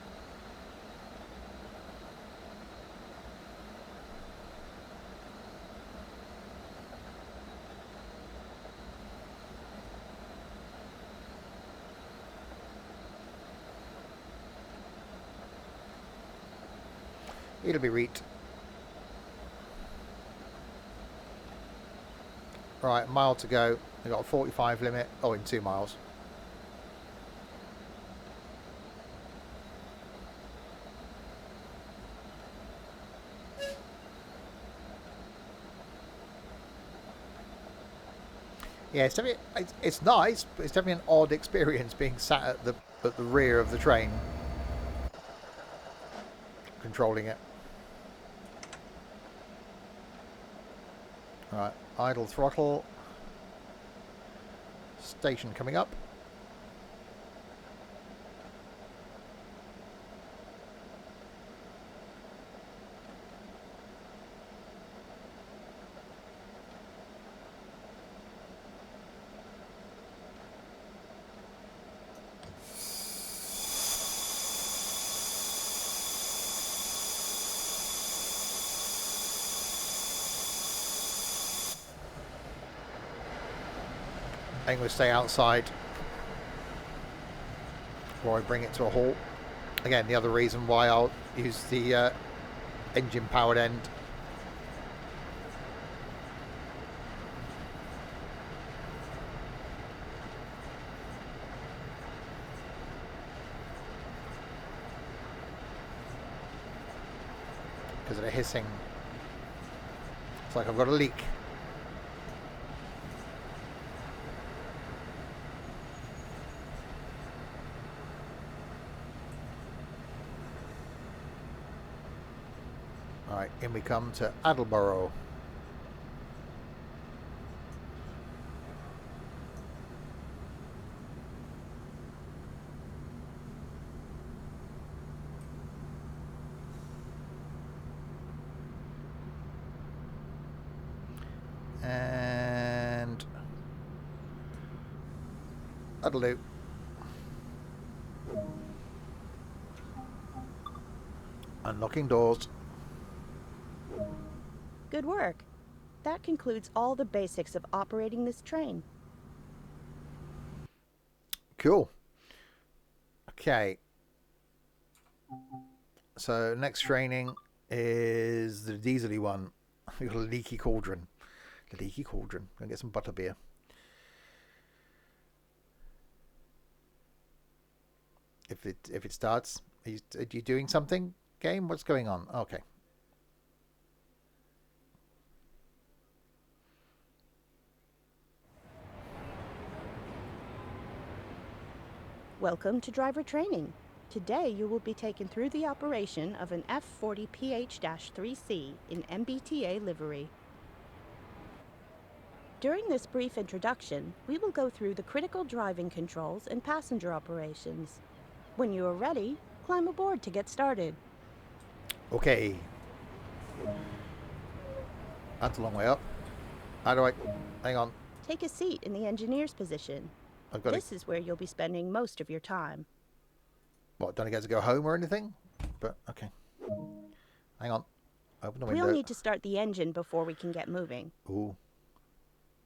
It'll be reet. Right, a mile to go. We've got a 45 limit. Oh, in 2 miles. Yeah, it's definitely, it's nice, but it's definitely an odd experience being sat at the rear of the train, controlling it. Right, idle throttle. Station coming up. I'm going to stay outside before I bring it to a halt. Again, the other reason why I'll use the engine powered end. Because of the hissing. It's like I've got a leak. Right, in we come to Attleborough. And that'll do. Unlocking doors. Good work. That concludes all the basics of operating this train. Cool. Okay. So next training is the diesely one. We got a leaky cauldron. The leaky cauldron. Gonna get some butterbeer. If it starts, are you doing something? Game? What's going on? Okay. Welcome to driver training. Today you will be taken through the operation of an F40PH-3C in MBTA livery. During this brief introduction, we will go through the critical driving controls and passenger operations. When you are ready, climb aboard to get started. Okay. That's a long way up. How do I... Hang on. Take a seat in the engineer's position. I've got This is where you'll be spending most of your time. What, don't I get to go home or anything? But, okay. Hang on. Open the window. We'll need to start the engine before we can get moving. Ooh.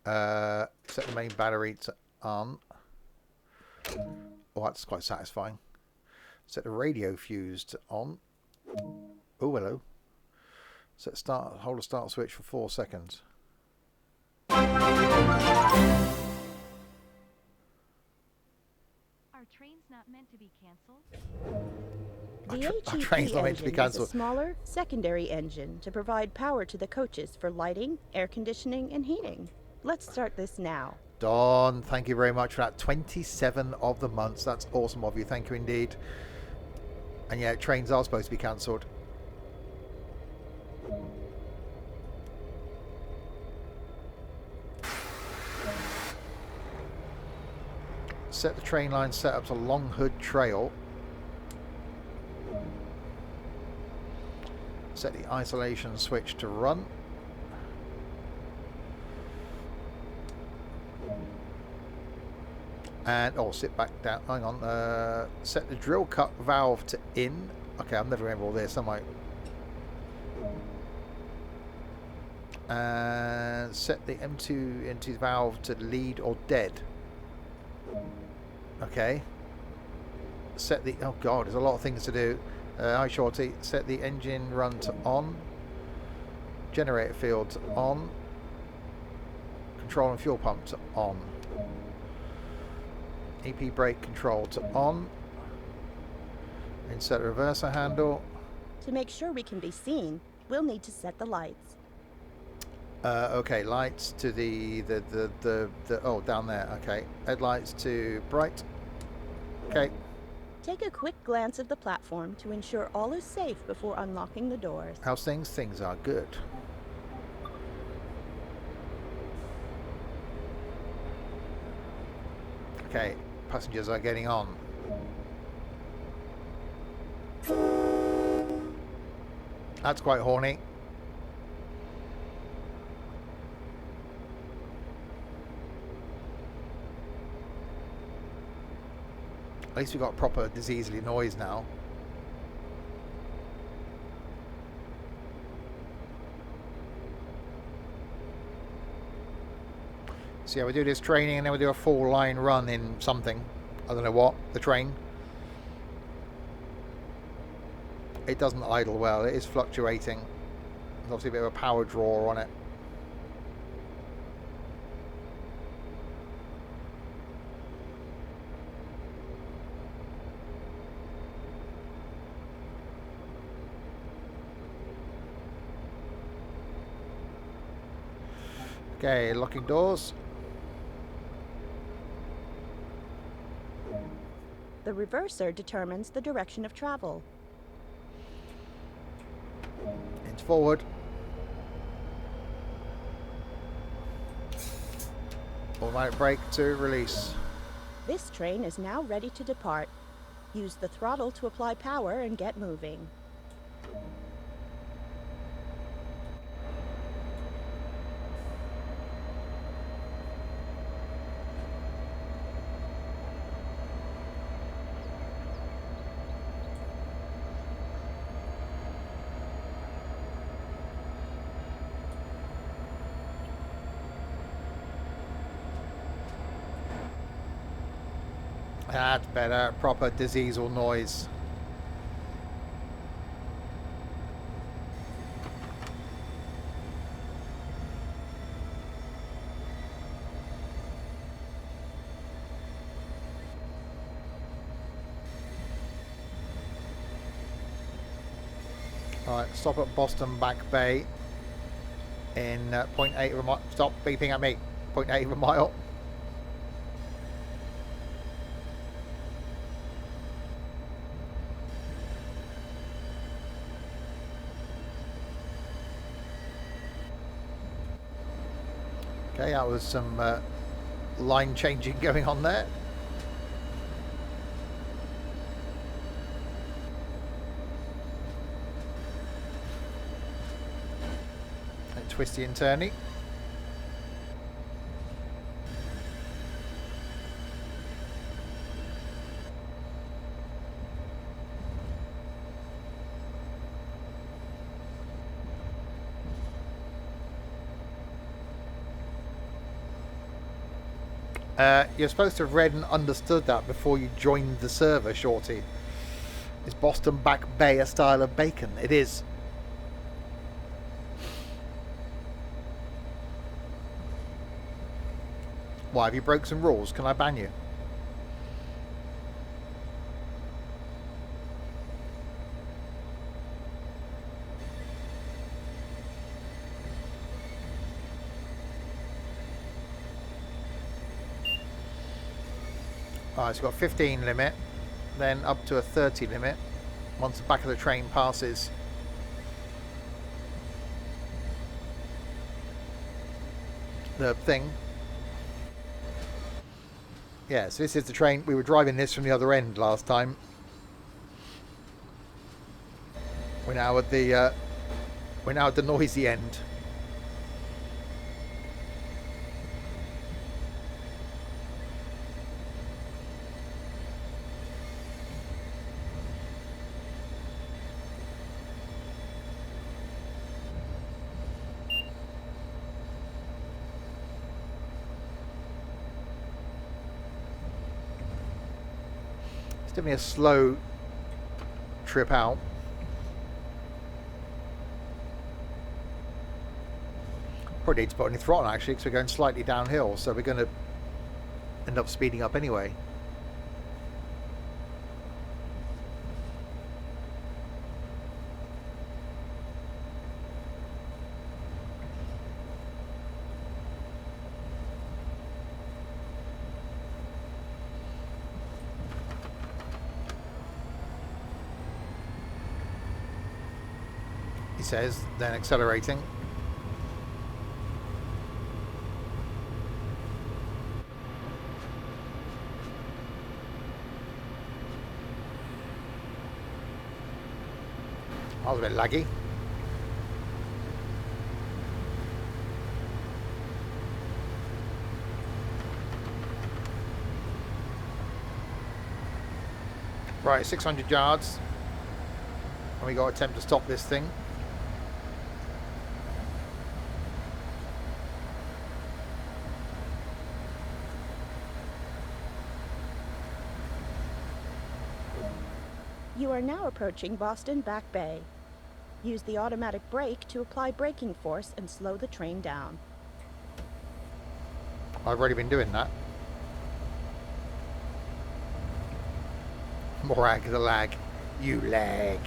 Set the main battery to on. Oh, that's quite satisfying. Set the radio fuse to on. Oh, hello. Set start, hold the start switch for 4 seconds. Our train's not meant to be cancelled. The Our train's not meant to be engine is a cancelled. smaller, secondary engine to provide power to the coaches for lighting, air conditioning, and heating. Let's start this now. Dawn, thank you very much for that. 27 of the months. That's awesome of you. Thank you indeed. And yeah, trains are supposed to be cancelled. Set the train line setup to Long Hood Trail. Set the isolation switch to run. And sit back down. Hang on. Set the drill cut valve to in. Okay, I'll never remember all this. I might. And set the M2 into valve to lead or dead. Okay. Set the. Oh God, there's a lot of things to do. Hi Shorty. Set the engine run to on. Generator field to on. Control and fuel pump to on. EP brake control to on. Insert reverser handle. To make sure we can be seen, we'll need to set the lights. Okay, lights to the oh, down there. Okay, headlights to bright. Okay. Take a quick glance of the platform to ensure all is safe before unlocking the doors. How's things? Things are good. Okay, passengers are getting on. That's quite horny. At least we've got proper diseasely noise now. So yeah, we do this training and then we do a full line run in something. I don't know what, the train. It doesn't idle well, it is fluctuating. There's obviously a bit of a power draw on it. Okay, locking doors. The reverser determines the direction of travel. Into forward. Automatic brake to release. This train is now ready to depart. Use the throttle to apply power and get moving. That's better. Proper diesel noise. Alright, stop at Boston Back Bay in 0.8 of a mile. Stop beeping at me. 0.8 of a mile. Okay, that was some line changing going on there. And twisty and turny. You're supposed to have read and understood that before you joined the server, Shorty. Is Boston Back Bay a style of bacon? It is. Why, have you broke some rules? Can I ban you? Alright, so we've got 15 limit, then up to a 30 limit once the back of the train passes the thing. Yeah, so this is the train. We were driving this from the other end last time. We're now at the noisy end. Give me a slow trip out. Probably need to put on the throttle actually, because we're going slightly downhill, so we're going to end up speeding up anyway. Says, then accelerating. I was a bit laggy. Right, 600 yards. And we got to attempt to stop this thing. You are now approaching Boston Back Bay. Use the automatic brake to apply braking force and slow the train down. I've already been doing that. Morag the lag. You lag.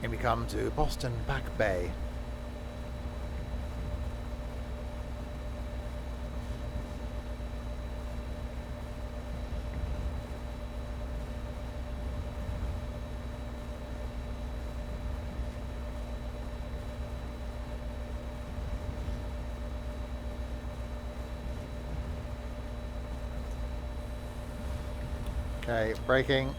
And we come to Boston Back Bay. Okay, braking.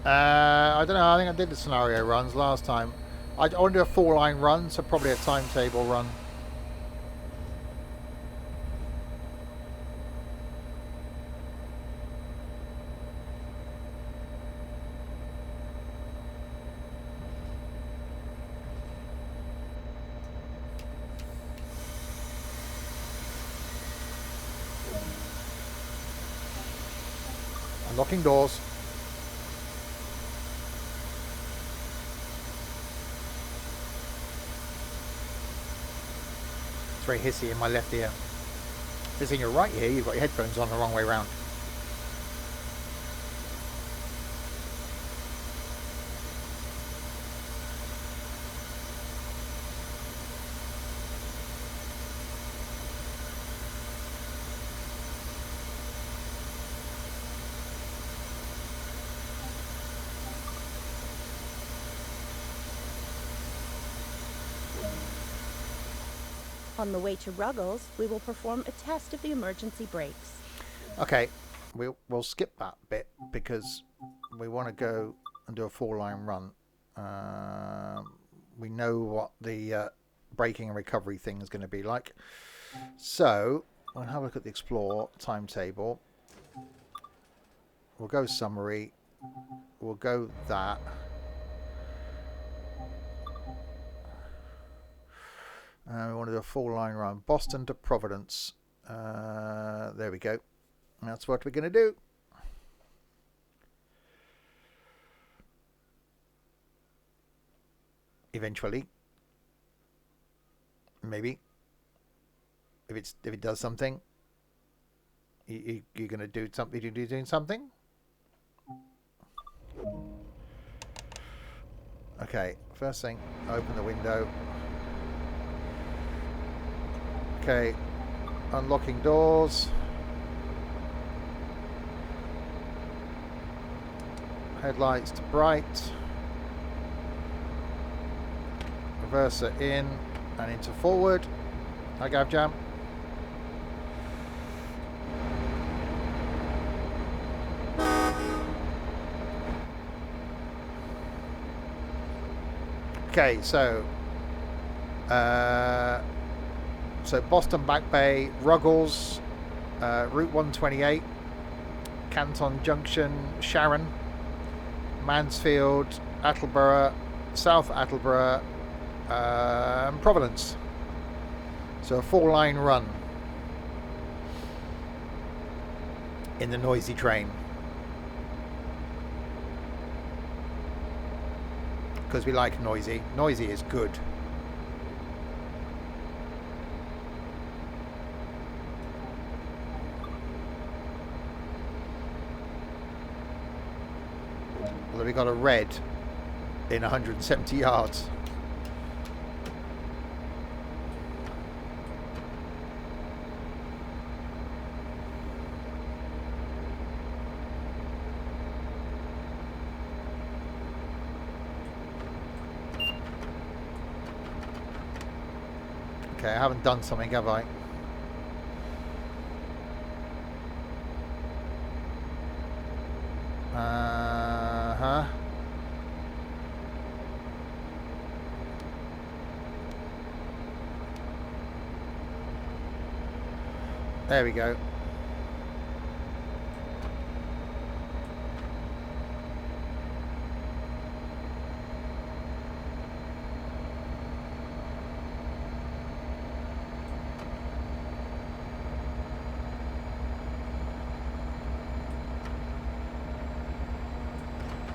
I don't know, I think I did the scenario runs last time. I want to do a 4-line run, so probably a timetable run. Unlocking doors. It's very hissy in my left ear. If it's in your right ear, you've got your headphones on the wrong way round. On the way to Ruggles, we will perform a test of the emergency brakes. Okay, we'll skip that bit because we want to go and do a 4-line run. We know what the braking and recovery thing is going to be like. So, we'll have a look at the Explore timetable. We'll go summary. We'll go that. We want to do a 4-line run. Boston to Providence. There we go. That's what we're going to do. Eventually. Maybe. If it does something. You're going to do something. You're doing something? Okay. First thing, open the window. Okay, unlocking doors. Headlights to bright. Reverser in and into forward. Hi, Gav Jam. Okay, so Boston Back Bay, Ruggles, Route 128, Canton Junction, Sharon, Mansfield, Attleborough, South Attleborough, and Providence. So a 4-line run in the noisy train. Because we like noisy. Noisy is good. We got a red in 170 yards. Okay, I haven't done something, have I? There we go.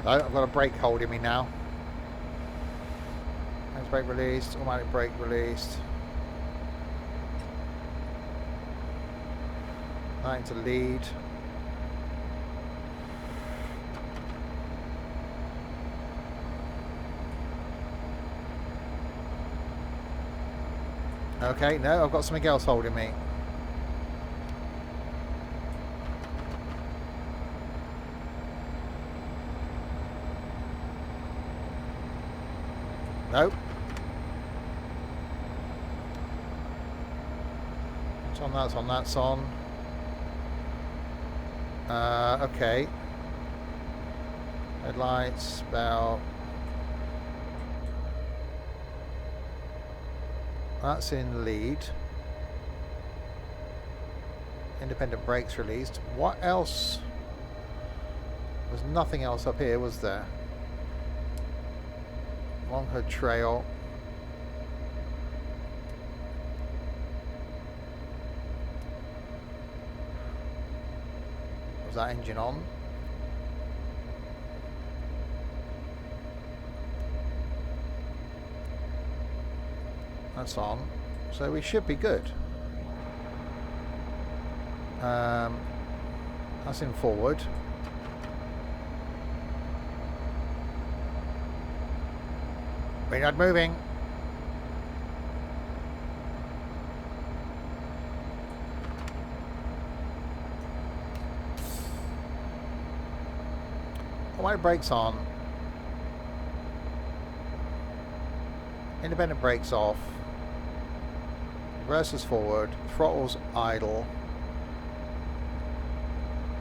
No, I've got a brake holding me now. Hands brake released, automatic brake released. That into lead. Okay, no, I've got something else holding me. Nope. It's on, that's on, that's on. Okay. Headlights, bell. That's in lead. Independent brakes released. What else? There's nothing else up here, was there? Long Hood Trail. Was that engine on? That's on. So we should be good. That's in forward. We're not moving. My brakes on. Independent brakes off. Reverses forward. Throttles idle.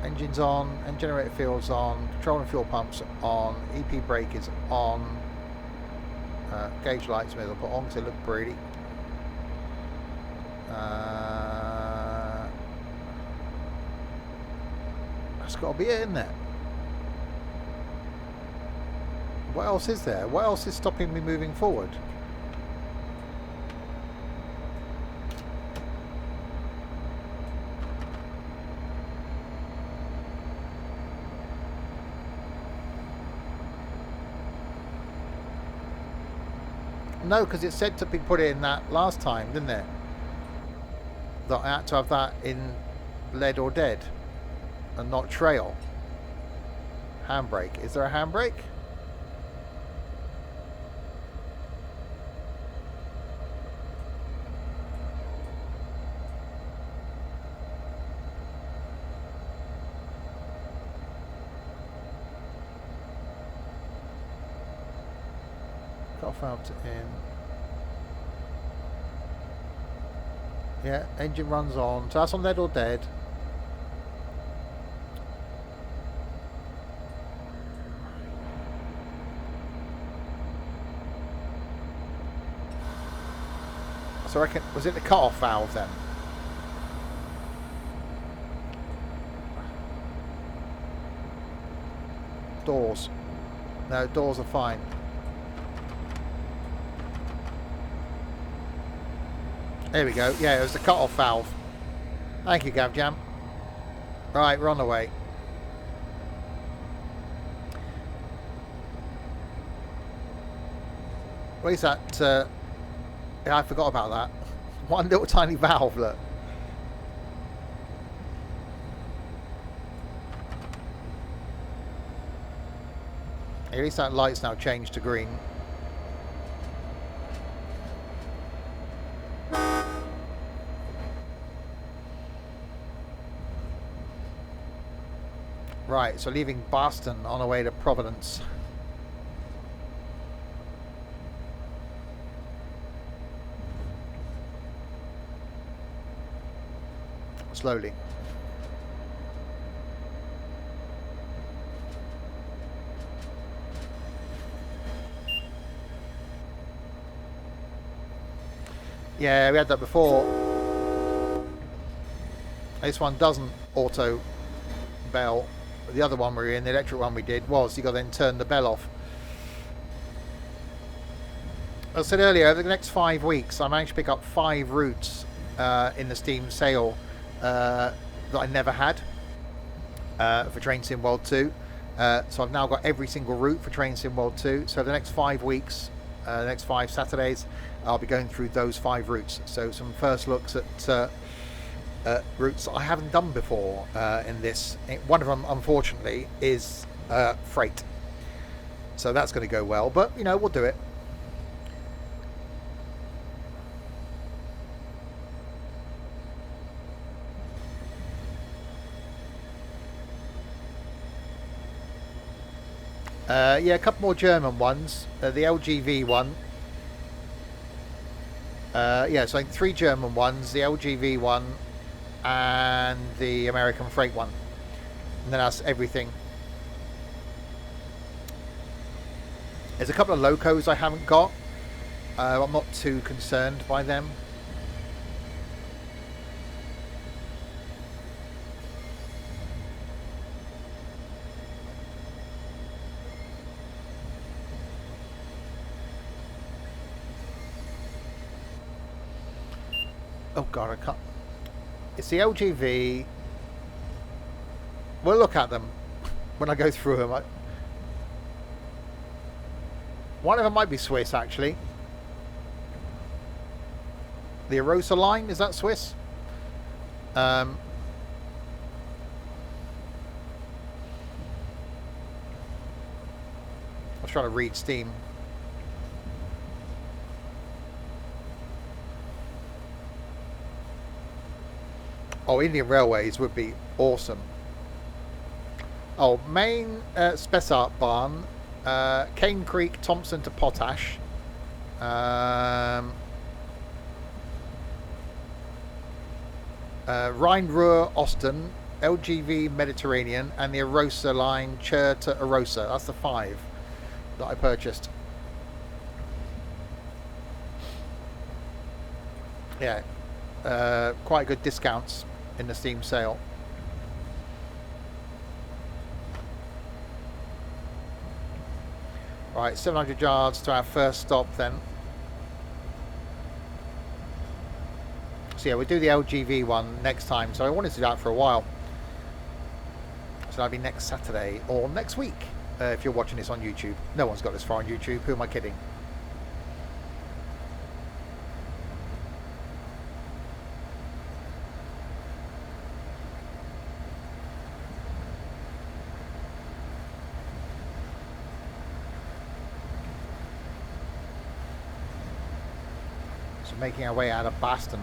Engines on. Engine generator field's on. Control and fuel pumps on. EP brake is on. Gauge lights maybe I'll put on because they look pretty. That's got to be it, isn't it? What else is there? What else is stopping me moving forward? No, because it said to be put in that last time, didn't it? That I had to have that in lead or dead and not trail. Handbrake. Is there a handbrake? Off out in. Yeah, engine runs on. So that's on lead or dead. So I reckon, was it the cut-off valve then? Doors. No, doors are fine. There we go. Yeah, it was the cut-off valve. Thank you, Gav Jam. Right, we're on the way. What is that? Yeah, I forgot about that. One little tiny valve, look. At least that light's now changed to green. Right, so leaving Boston on our way to Providence. Slowly. Yeah, we had that before. This one doesn't auto bell. The other one we were in, the electric one we did, was you got to then turn the bell off. As I said earlier, over the next 5 weeks, I managed to pick up 5 routes in the Steam sale that I never had for Train Sim World 2. So I've now got every single route for Train Sim World 2. So the next 5 weeks, the next 5 Saturdays, I'll be going through those 5 routes. So some first looks at routes that I haven't done before in this. One of them, unfortunately, is freight. So that's going to go well, but, you know, we'll do it. Yeah, a couple more German ones. The LGV one. Yeah, so I think 3 German ones, the LGV one, and the American freight one. And then that's everything. There's a couple of locos I haven't got. I'm not too concerned by them. Oh god, I can't. It's the LGV. We'll look at them when I go through them. One of them might be Swiss, actually. The Arosa line, is that Swiss? I was trying to read Steam. Oh, Indian Railways would be awesome. Oh, main Spessart-Bahn, Cane Creek, Thompson to Potash. Rhine-Ruhr, Ostend, LGV Mediterranean, and the Arosa line, Chur to Arosa. That's the 5 that I purchased. Yeah, quite good discounts in the Steam sale. Right, 700 yards to our first stop then. So yeah, we'll do the LGV one next time. So I wanted to do that for a while. So that'll be next Saturday or next week if you're watching this on YouTube. No one's got this far on YouTube. Who am I kidding? So making our way out of Boston.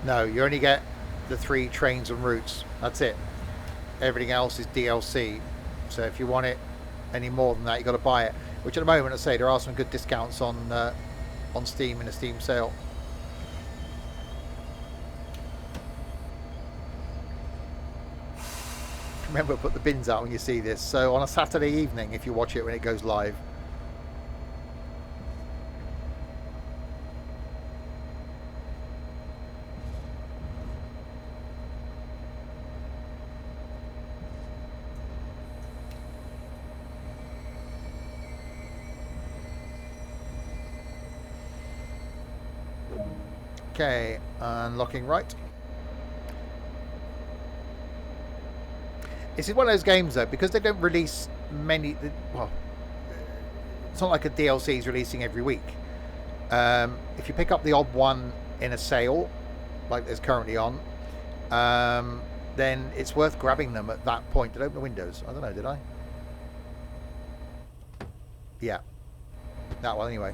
No, you only get the 3 trains and routes. That's it. Everything else is DLC. So if you want it any more than that, you got to buy it. Which at the moment, I say there are some good discounts on Steam in the Steam sale. Remember, put the bins out when you see this. So on a Saturday evening, if you watch it when it goes live. Okay, unlocking right. This is one of those games though, because they don't release many, well, it's not like a DLC is releasing every week. If you pick up the odd one in a sale, like there's currently on, then it's worth grabbing them at that point. Did I open the windows? I don't know, did I? Yeah, that one anyway.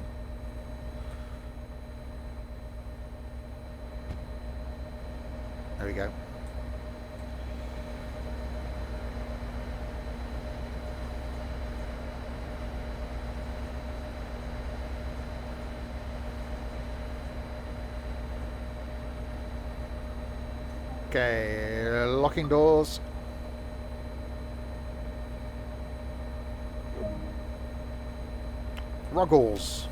There we go. Okay, locking doors. Ruggles.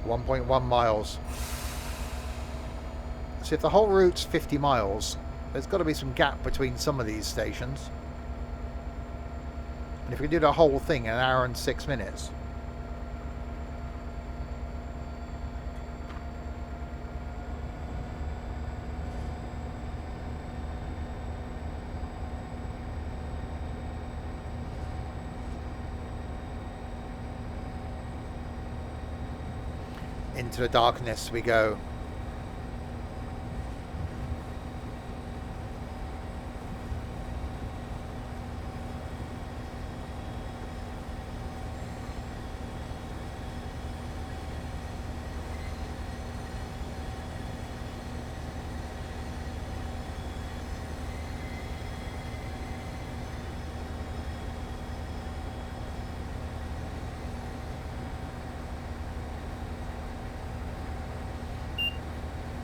1.1 miles. So if the whole route's 50 miles, there's got to be some gap between some of these stations. And if we do the whole thing in 1 hour and 6 minutes. Into the darkness we go.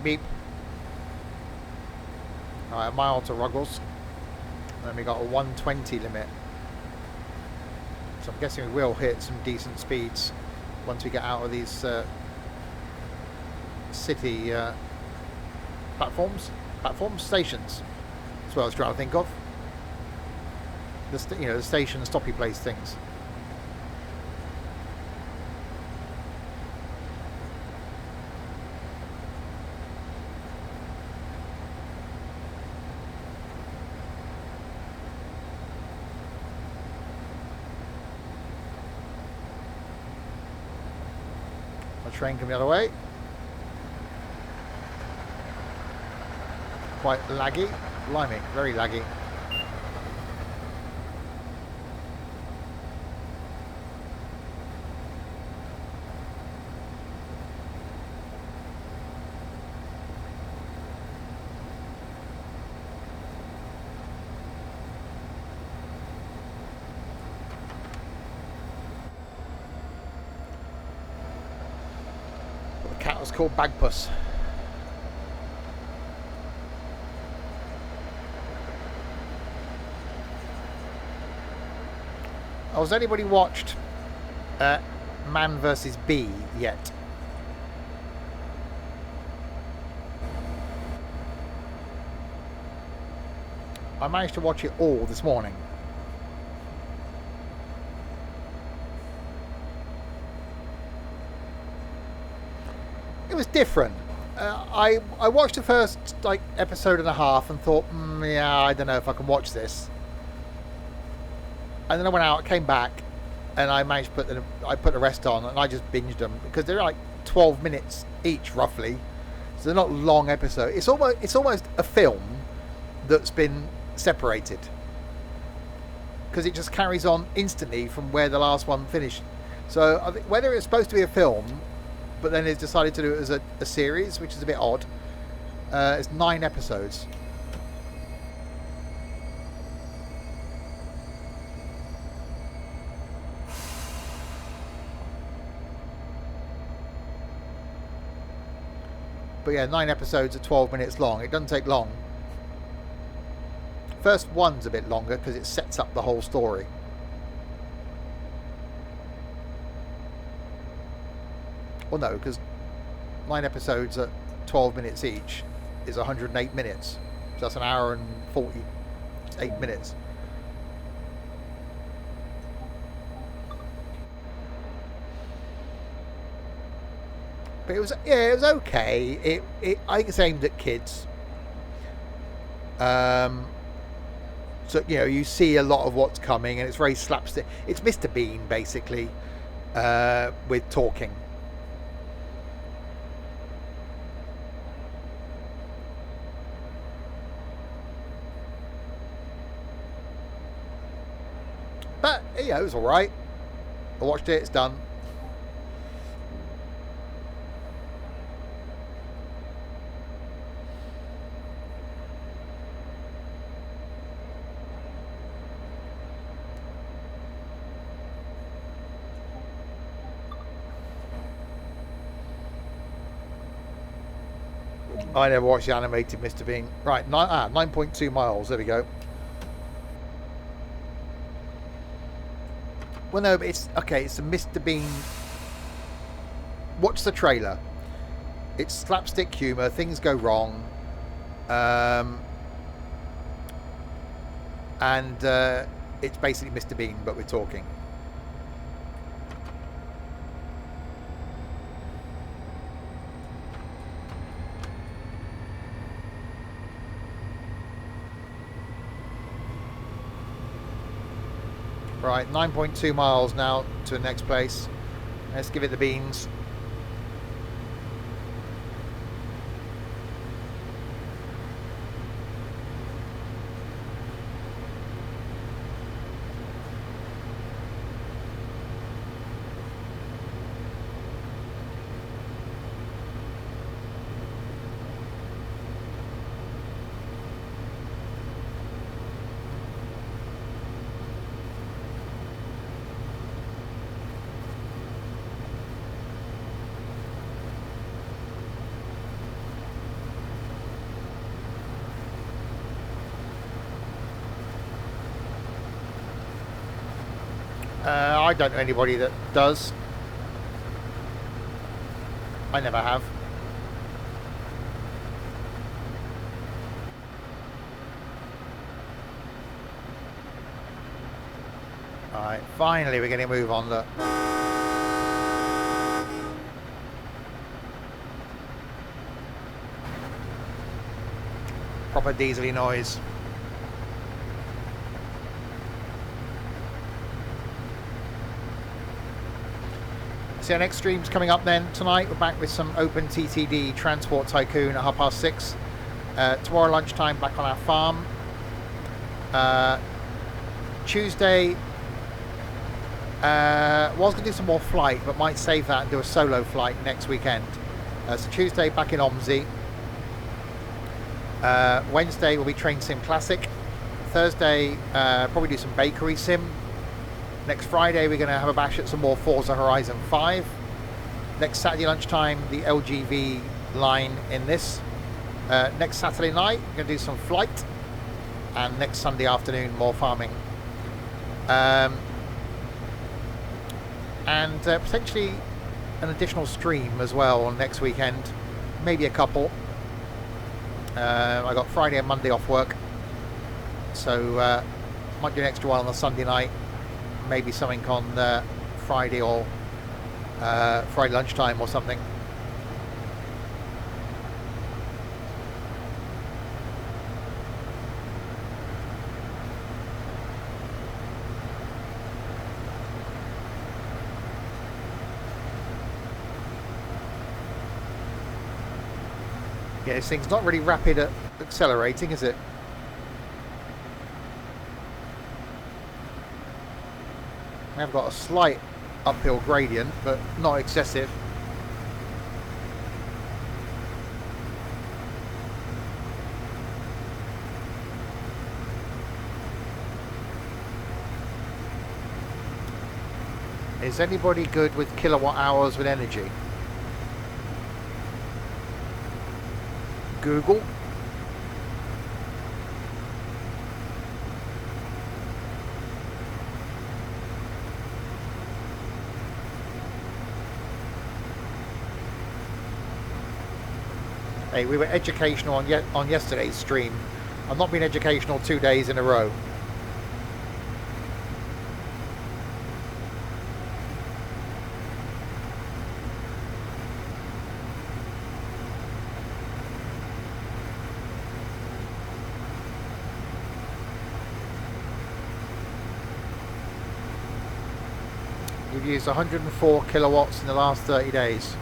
Beep. Alright, a mile to Ruggles. And then we got a 120 limit. So I'm guessing we will hit some decent speeds once we get out of these city stations. That's what I was trying to think of. The station stoppy place things. Train coming the other way. Quite laggy. Blimey, very laggy. Cat was called Bagpuss. Has anybody watched Man vs. Bee yet? I managed to watch it all this morning. It was different. I watched the first episode and a half and thought, yeah, I don't know if I can watch this. And then I went out, came back, and I managed to put the rest on, and I just binged them because they're like 12 minutes each, roughly. So they're not long episodes. It's almost a film that's been separated because it just carries on instantly from where the last one finished. So I think whether it's supposed to be a film, but then it's decided to do it as a series, which is a bit odd. It's 9 episodes. But yeah, 9 episodes are 12 minutes long. It doesn't take long. First one's a bit longer because it sets up the whole story. Well, no, because 9 episodes at 12 minutes each is 108 minutes. So that's an hour and 48 minutes. But it was okay. I think it's aimed at kids. So you see a lot of what's coming, and it's very slapstick. It's Mr. Bean basically, with talking. But it was all right. I watched it. It's done. I never watched the animated Mr. Bean. Right, 9.2 miles. There we go. Well, no, but it's okay. It's a Mr. Bean. Watch the trailer. It's slapstick humour. Things go wrong, and it's basically Mr. Bean, but we're talking. Right, 9.2 miles now to the next place. Let's give it the beans. I don't know anybody that does. I never have. Alright, finally we're getting a move on, look. Proper diesely noise. So our next stream's coming up then tonight. We're back with some Open TTD Transport Tycoon at 6:30. Tomorrow lunchtime back on our farm. Tuesday was going to do some more flight, but might save that and do a solo flight next weekend. So Tuesday back in Omsey. Wednesday will be Train Sim Classic. Thursday probably do some bakery sim. Next Friday we're going to have a bash at some more Forza Horizon 5. Next Saturday lunchtime the LGV line in this. Next Saturday night we're going to do some flight. And next Sunday afternoon more farming. And potentially an additional stream as well on next weekend. Maybe a couple. I got Friday and Monday off work. So might do an extra one on the Sunday night. Maybe something on Friday or Friday lunchtime or something. Yeah, this thing's not really rapid at accelerating, is it? We have got a slight uphill gradient, but not excessive. Is anybody good with kilowatt hours with energy? Google. Hey, we were educational on yesterday's stream. I've not been educational 2 days in a row. We've used 104 kilowatts in the last 30 days.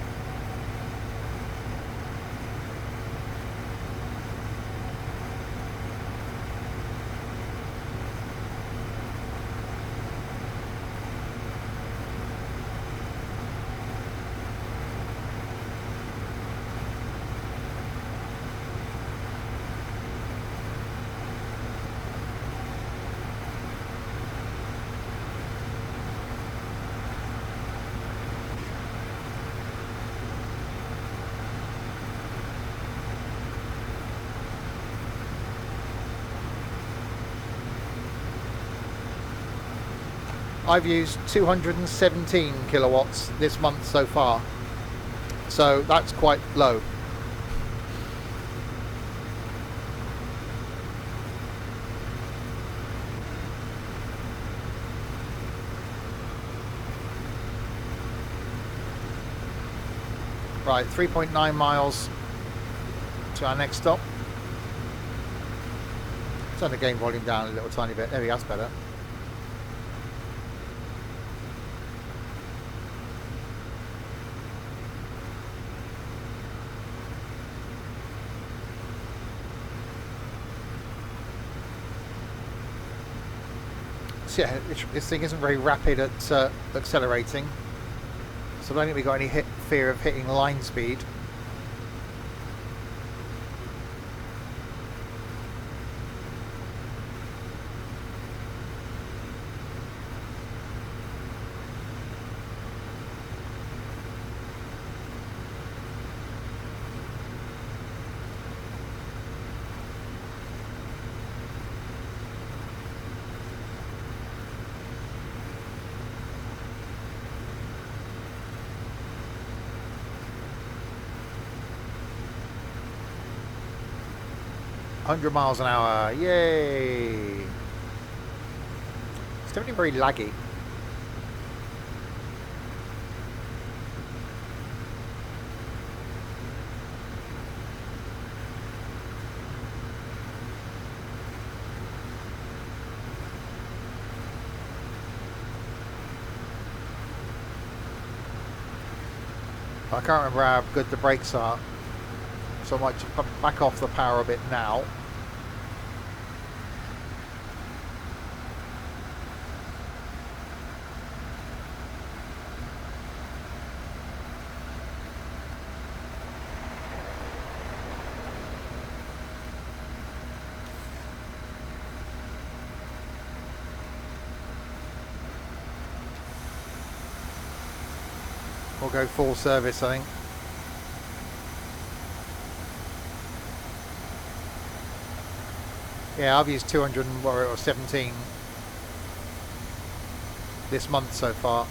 I've used 217 kilowatts this month so far, so that's quite low. Right, 3.9 miles to our next stop. Turn the game volume down a little tiny bit. There we go, that's better. Yeah, this thing isn't very rapid at accelerating, so I don't think we've got any fear of hitting line speed. 100 miles an hour. Yay! It's definitely very laggy. I can't remember how good the brakes are, so I might just back off the power a bit now. We'll go full service, I think. Yeah, I've used 217 this month so far.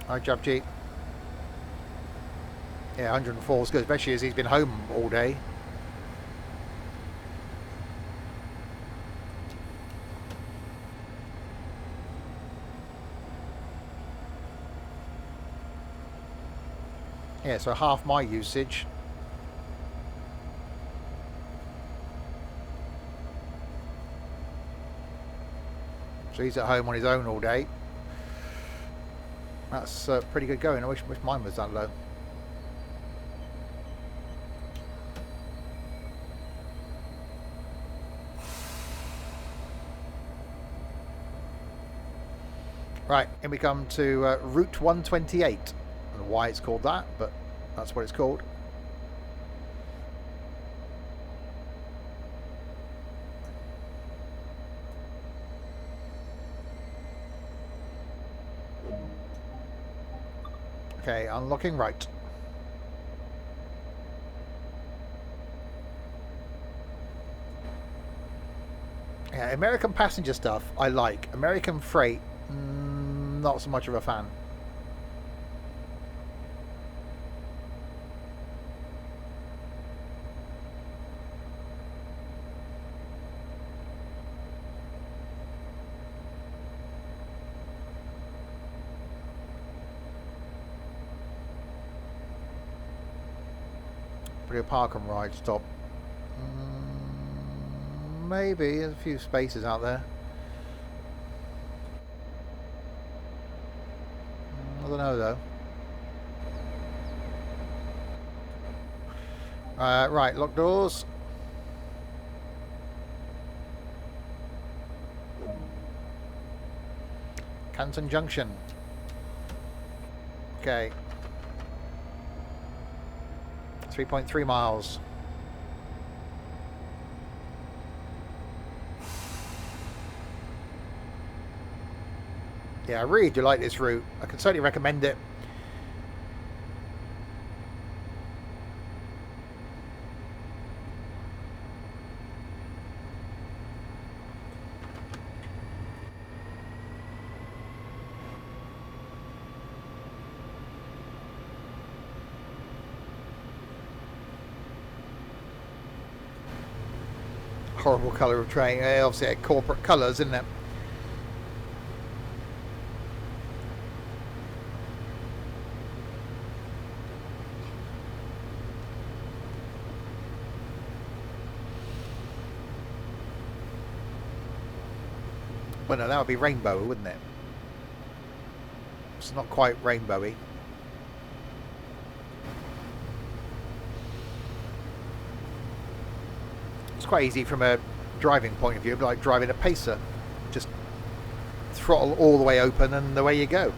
Nice job, Jeep. Yeah, 104 is good, especially as he's been home all day. Yeah, so half my usage. So he's at home on his own all day. That's pretty good going. I wish mine was that low. Right, and we come to Route 128. I don't know why it's called that, but that's what it's called. Okay, unlocking right. Yeah, American passenger stuff I like. American freight, not so much of a fan. Pretty park and ride stop. Maybe there's a few spaces out there. I don't know though. Right, lock doors. Canton Junction. Okay. 3.3 miles. Yeah, I really do like this route. I can certainly recommend it. Horrible colour of train. Obviously, corporate colours, isn't it? Well, no, that would be rainbow, wouldn't it? It's not quite rainbowy. It's quite easy from a driving point of view, like driving a pacer. Just throttle all the way open and away you go.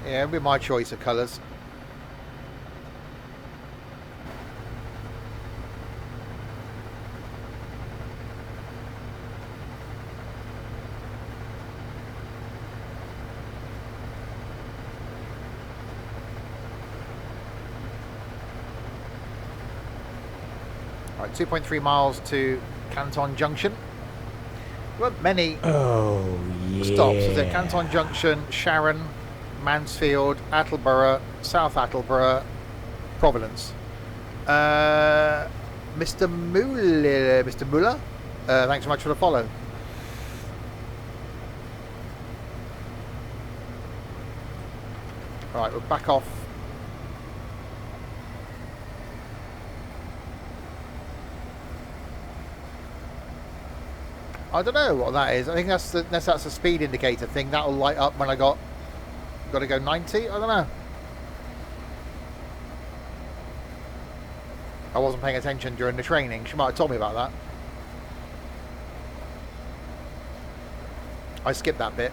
Yeah, it'll be my choice of colours. Right, 2.3 miles to Canton Junction. There weren't many Oh, yeah. stops. Was it Canton Junction, Sharon, Mansfield, Attleborough, South Attleborough, Providence. Mr. Muller, thanks so much for the follow. Right, we're back off. I don't know what that is. I think that's a speed indicator thing. That'll light up when I got to go 90. I don't know. I wasn't paying attention during the training. She might have told me about that. I skipped that bit.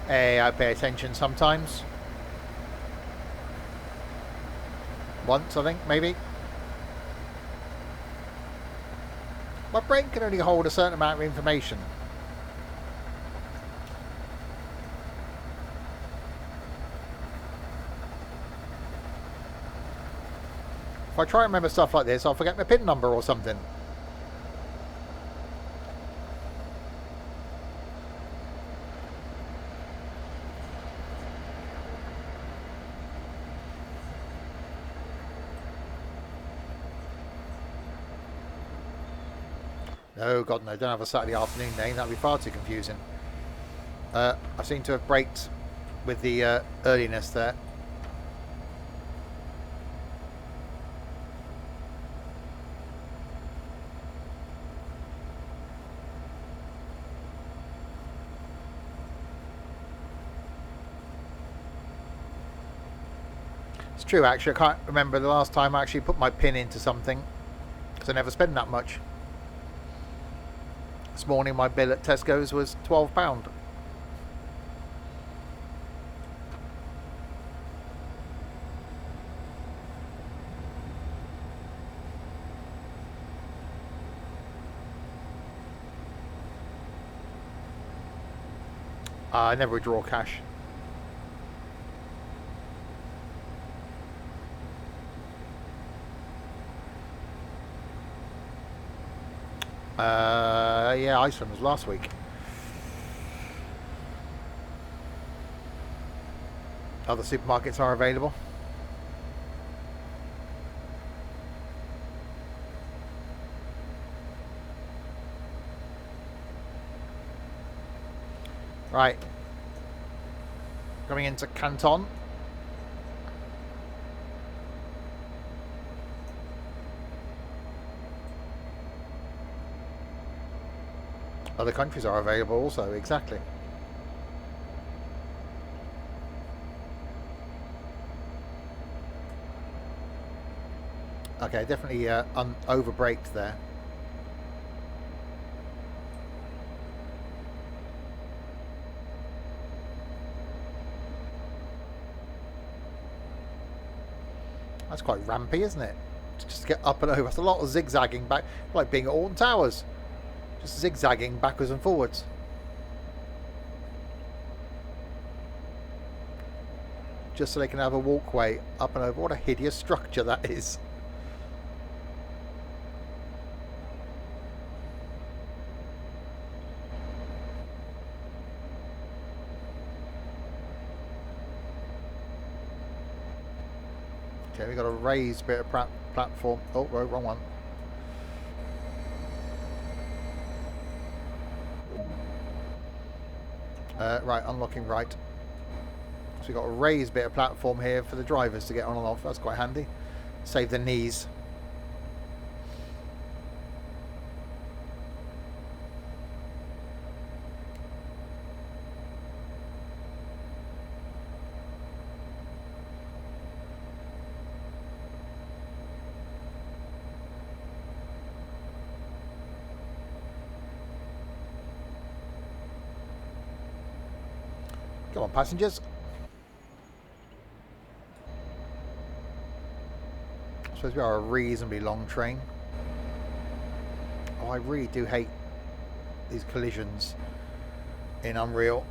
Hey, I pay attention sometimes. Once, I think, maybe. My brain can only hold a certain amount of information. If I try and remember stuff like this, I'll forget my PIN number or something. No, God, no, don't have a Saturday afternoon name. That'd be far too confusing. I seem to have braked with the earliness there. It's true, actually. I can't remember the last time I actually put my PIN into something, because I never spend that much. This morning my bill at Tesco's was £12. I never withdraw cash. Yeah, Iceland was last week. Other supermarkets are available. Right. Coming into Canton. Other countries are available also, exactly. Okay, definitely over-braked there. That's quite rampy, isn't it? Just to get up and over. That's a lot of zigzagging back, like being at Alton Towers. Just zigzagging backwards and forwards. Just so they can have a walkway up and over. What a hideous structure that is. Okay, we've got a raised bit of platform. Oh, wrong one. Right, unlocking right. So we've got a raised bit of platform here for the drivers to get on and off. That's quite handy. Save the knees. Come on, passengers. I suppose we are a reasonably long train. Oh, I really do hate these collisions in Unreal.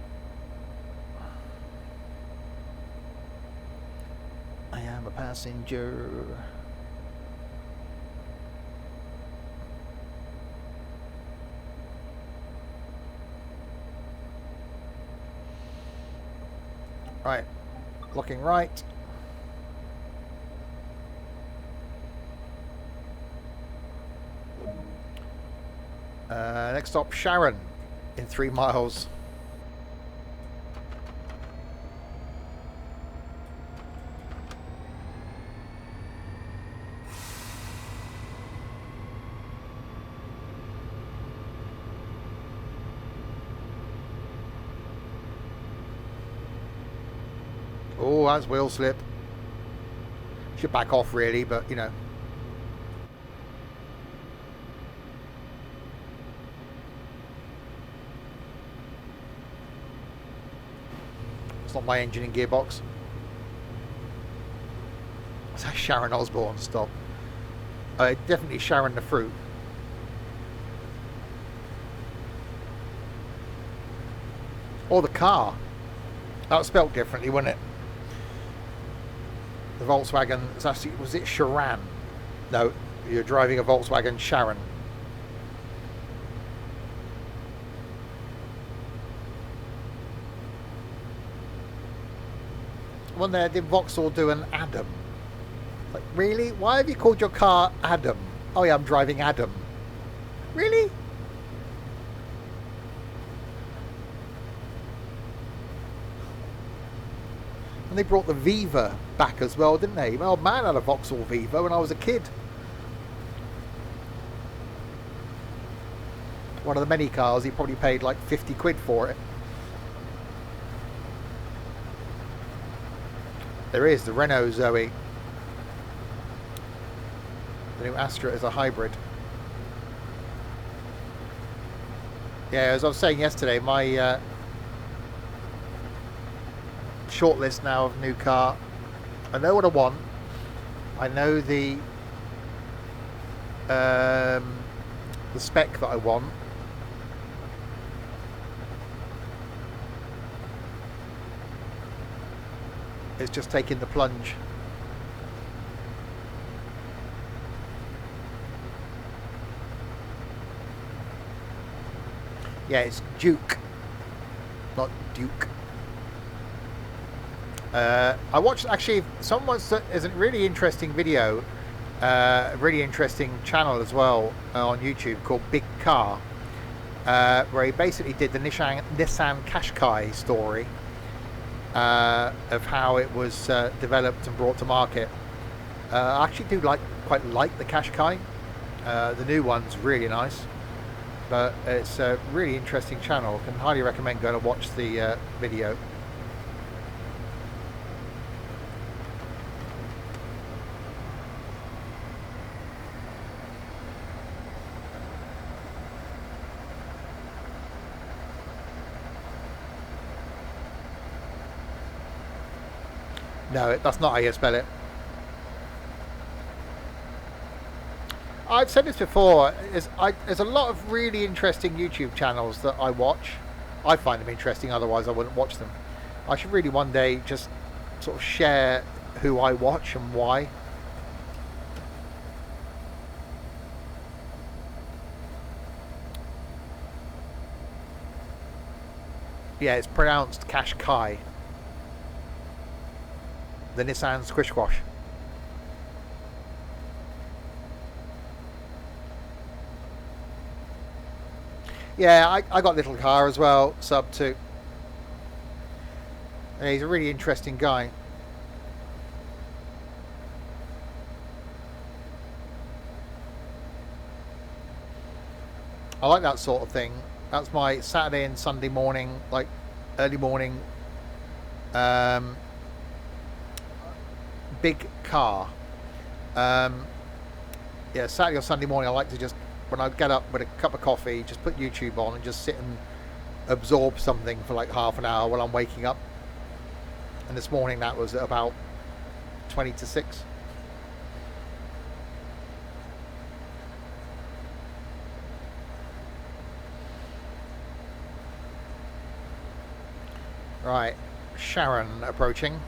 I am a passenger. Right, looking right. Next stop, Sharon, in 3 miles. Oh, that's wheel slip. Should back off really, but you know. It's not my engine and gearbox. It's a Sharon Osbourne stop. Definitely Sharon the fruit. Or the car. That was spelt differently, wasn't it? The Volkswagen, it's actually, was it Sharan? No, you're driving a Volkswagen Sharon. One there, did Vauxhall do an Adam? Like, really? Why have you called your car Adam? Oh yeah, I'm driving Adam. Really? And they brought the Viva back as well, didn't they? My old man had a Vauxhall Viva when I was a kid. One of the many cars, he probably paid like 50 quid for it. There is the Renault Zoe. The new Astra is a hybrid. Yeah, as I was saying yesterday, my shortlist now of new car. I know what I want. I know the spec that I want. It's just taking the plunge. Yeah, it's Duke, not Duke. I watched, actually, someone's, there's a really interesting video, a really interesting channel as well on YouTube called Big Car, where he basically did the Nissan Qashqai story of how it was developed and brought to market. I actually do quite like the Qashqai. The new one's really nice, but it's a really interesting channel. Can highly recommend going to watch the video. No, that's not how you spell it. I've said this before, there's a lot of really interesting YouTube channels that I watch. I find them interesting, otherwise I wouldn't watch them. I should really one day just sort of share who I watch and why. Yeah, it's pronounced Qashqai. The Nissan Squish Squash. Yeah, I got a little car as well, sub 2. Yeah, he's a really interesting guy. I like that sort of thing. That's my Saturday and Sunday morning, like early morning, big car. Yeah, Saturday or Sunday morning I like to just, when I get up with a cup of coffee, just put YouTube on and just sit and absorb something for like half an hour while I'm waking up. and this morning that was at about 20 to 6. Right, Sharon approaching.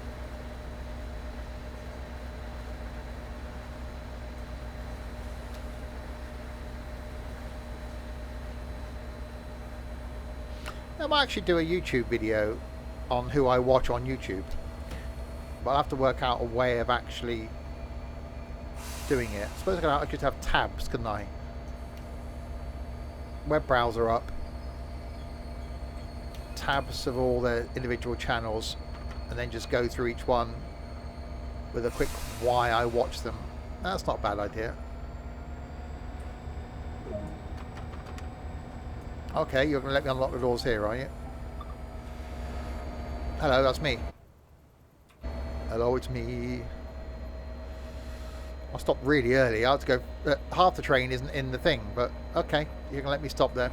I might actually do a YouTube video on who I watch on YouTube, but I'll have to work out a way of actually doing it. I suppose I could have tabs, couldn't I? Web browser up, tabs of all the individual channels, and then just go through each one with a quick why I watch them. That's not a bad idea. Okay, you're going to let me unlock the doors here, are you? Hello, that's me. Hello, it's me. I stopped really early. I had to go... half the train isn't in the thing, but okay, you're going to let me stop there.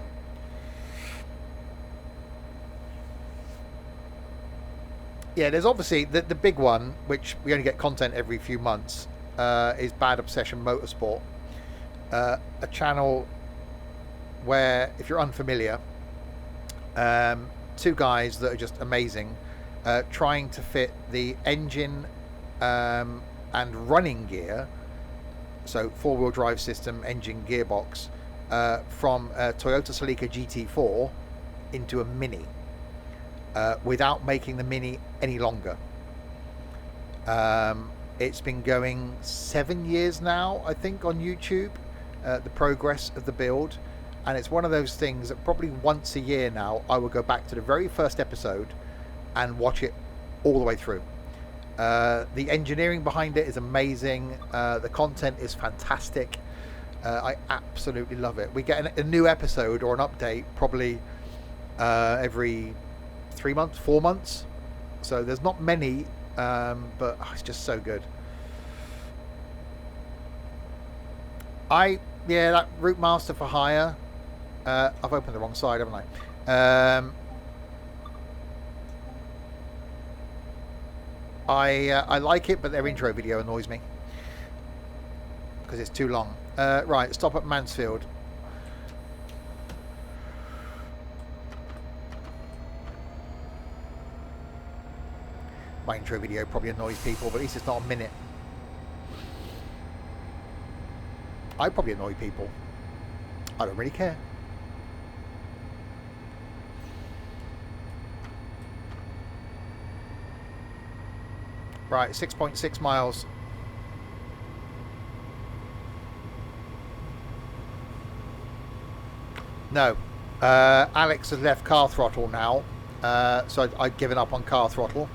Yeah, there's obviously the big one, which we only get content every few months, is Bad Obsession Motorsport. A channel where, if you're unfamiliar, two guys that are just amazing, trying to fit the engine and running gear, so four-wheel drive system, engine, gearbox, from a Toyota Celica GT4 into a Mini, without making the Mini any longer. It's been going 7 years now, I think, on YouTube, the progress of the build. And it's one of those things that probably once a year now, I will go back to the very first episode and watch it all the way through. The engineering behind it is amazing. The content is fantastic. I absolutely love it. We get a new episode or an update probably every 3 months, 4 months. So there's not many, but it's just so good. That Route Master for Hire. I've opened the wrong side, haven't I? I like it, but their intro video annoys me because it's too long. Right, stop at Mansfield. My intro video probably annoys people, but at least it's not a minute. I probably annoy people. I don't really care. Right, 6.6 miles. No. Alex has left car throttle now. So I've given up on car throttle.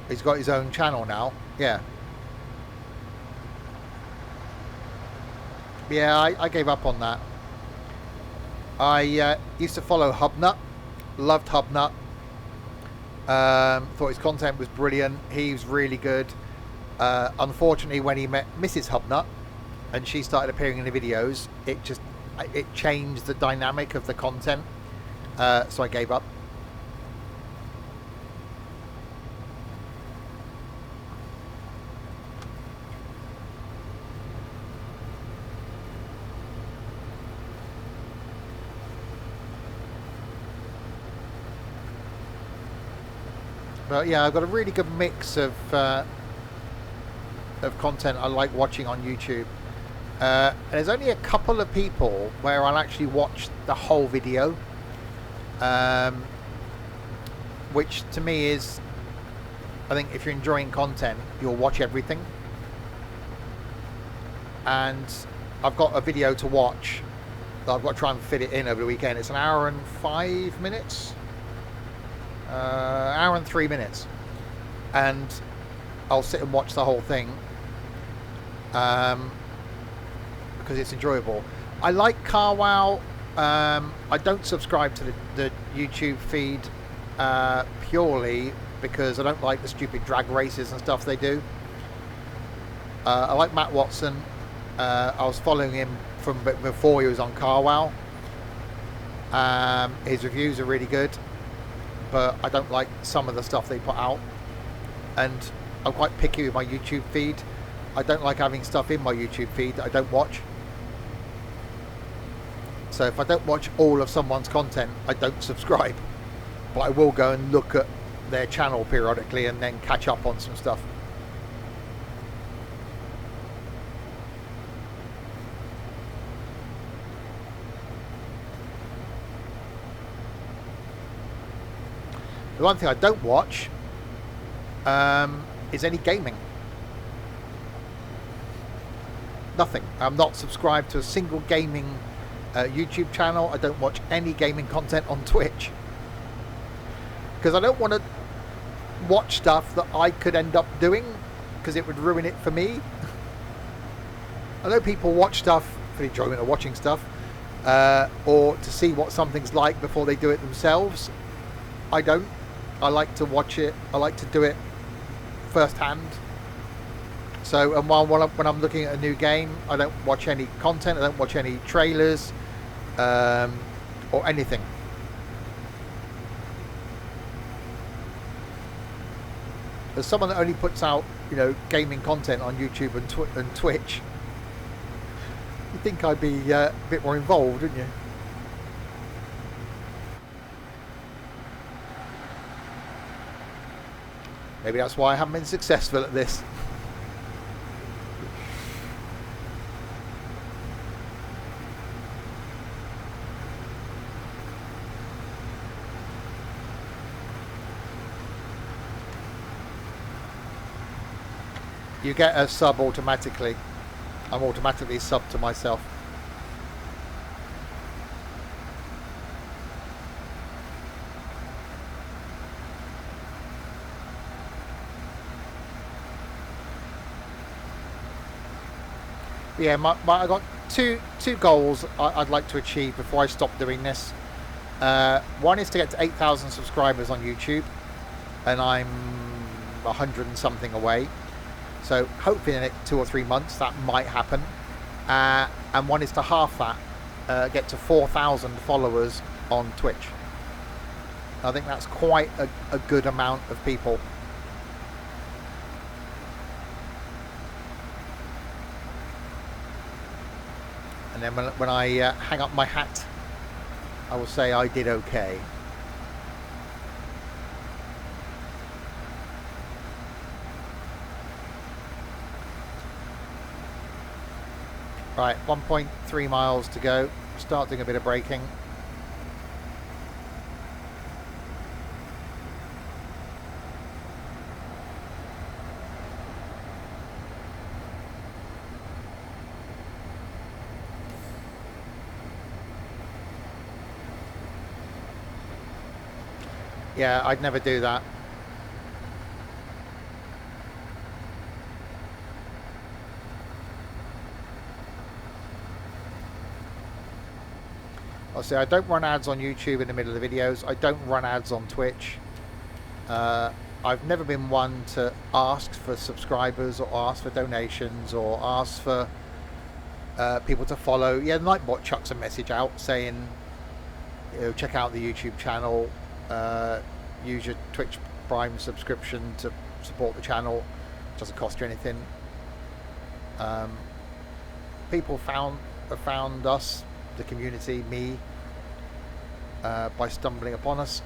He's got his own channel now. Yeah. Yeah, I gave up on that. I used to follow Hubnut. Loved Hubnut. Thought his content was brilliant. He was really good. Unfortunately, when he met Mrs. Hubnut and she started appearing in the videos, it changed the dynamic of the content. So I gave up. But yeah, I've got a really good mix of content I like watching on YouTube. And there's only a couple of people where I'll actually watch the whole video, which to me is, I think if you're enjoying content, you'll watch everything. And I've got a video to watch that I've got to try and fit it in over the weekend. It's an hour and 5 minutes. Hour and 3 minutes, and I'll sit and watch the whole thing because it's enjoyable. I like CarWow. I don't subscribe to the YouTube feed purely because I don't like the stupid drag races and stuff they do. I like Matt Watson. I was following him from before he was on CarWow. His reviews are really good, but I don't like some of the stuff they put out, and I'm quite picky with my YouTube feed. I don't like having stuff in my YouTube feed that I don't watch. So if I don't watch all of someone's content, I don't subscribe, but I will go and look at their channel periodically and then catch up on some stuff. The one thing I don't watch is any gaming. Nothing. I'm not subscribed to a single gaming YouTube channel. I don't watch any gaming content on Twitch, because I don't want to watch stuff that I could end up doing, because it would ruin it for me. I know people watch stuff for the enjoyment of watching stuff, or to see what something's like before they do it themselves. I don't. I like to watch it. I like to do it firsthand. So, and when I'm looking at a new game, I don't watch any content. I don't watch any trailers or anything. As someone that only puts out, gaming content on YouTube and Twitch, you'd think I'd be a bit more involved, wouldn't you? Maybe that's why I haven't been successful at this. You get a sub automatically. I'm automatically subbed to myself. Yeah, I got two goals I'd like to achieve before I stop doing this. One is to get to 8,000 subscribers on YouTube, and I'm 100 and something away. So hopefully in the next 2 or 3 months that might happen. And one is to half that, get to 4,000 followers on Twitch. I think that's quite a good amount of people. And then when I hang up my hat, I will say I did okay. Right, 1.3 miles to go. Start doing a bit of braking. Yeah, I'd never do that. I'll say I don't run ads on YouTube in the middle of the videos. I don't run ads on Twitch. I've never been one to ask for subscribers or ask for donations or ask for people to follow. Yeah, Nightbot chucks a message out saying, check out the YouTube channel. Use your Twitch Prime subscription to support the channel. It doesn't cost you anything. People have found us, the community, me, by stumbling upon us.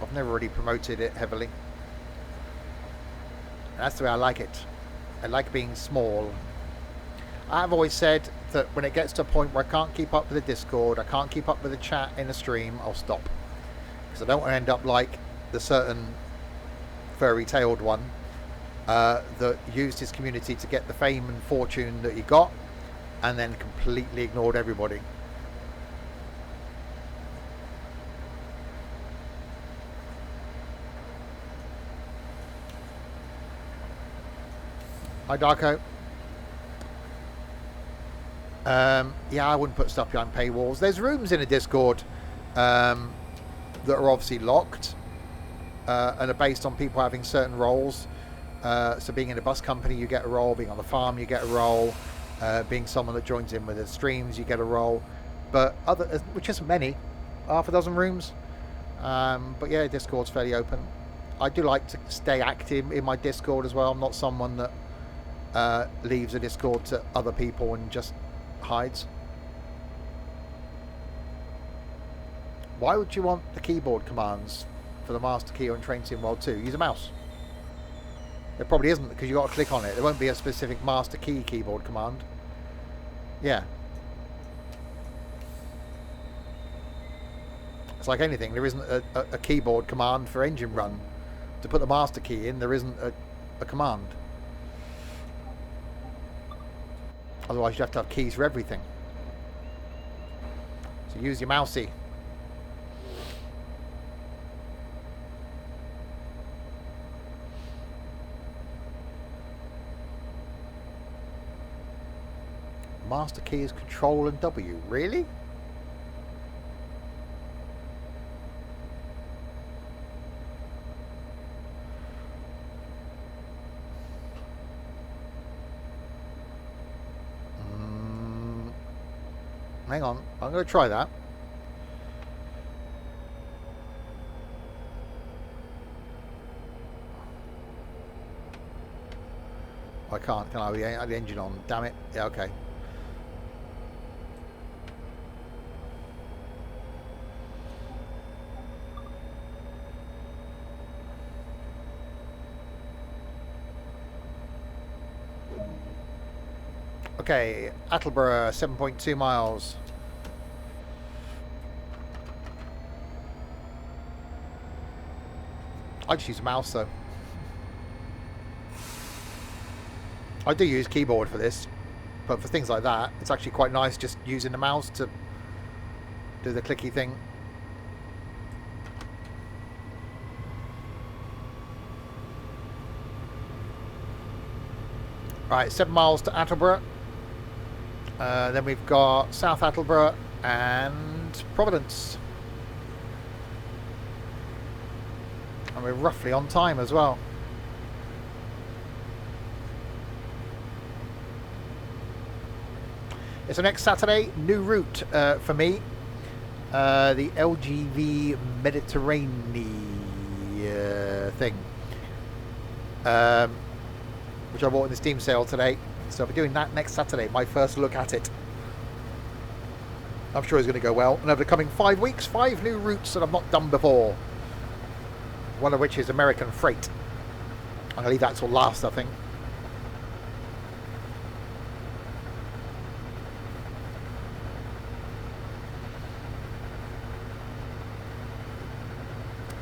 I've never really promoted it heavily. And that's the way I like it. I like being small. I've always said that when it gets to a point where I can't keep up with the Discord, I can't keep up with the chat in a stream, I'll stop. Because I don't want to end up like the certain furry-tailed one that used his community to get the fame and fortune that he got, and then completely ignored everybody. Hi, Darko. Yeah, I wouldn't put stuff behind paywalls. There's rooms in a Discord that are obviously locked, and are based on people having certain roles. So being in a bus company, you get a role. Being on the farm, you get a role. Being someone that joins in with the streams, you get a role. But which isn't many, half a dozen rooms. But yeah, Discord's fairly open. I do like to stay active in my Discord as well. I'm not someone that leaves a Discord to other people and just hides. Why would you want the keyboard commands for the master key on Train Sim World 2? Use a mouse. There probably isn't, because you've got to click on it. There won't be a specific master key keyboard command. Yeah. It's like anything. There isn't a keyboard command for engine run. To put the master key in, there isn't a command. Otherwise, you'd have to have keys for everything. So use your mousey. Master key is Control and W. Really? Hang on. I'm going to try that. I can't, can I? With the engine on. Damn it. Yeah, okay. Okay, Attleborough, 7.2 miles. I just use a mouse though. I do use keyboard for this, but for things like that, it's actually quite nice just using the mouse to do the clicky thing. Right, 7 miles to Attleborough. Then we've got South Attleborough and Providence. And we're roughly on time as well. It's the next Saturday, new route for me. The LGV Mediterranean thing. Which I bought in the Steam sale today. So I'll be doing that next Saturday, my first look at it. I'm sure it's going to go well. And over the coming 5 weeks, 5 new routes that I've not done before. One of which is American freight. I'm going to leave that till last, I think.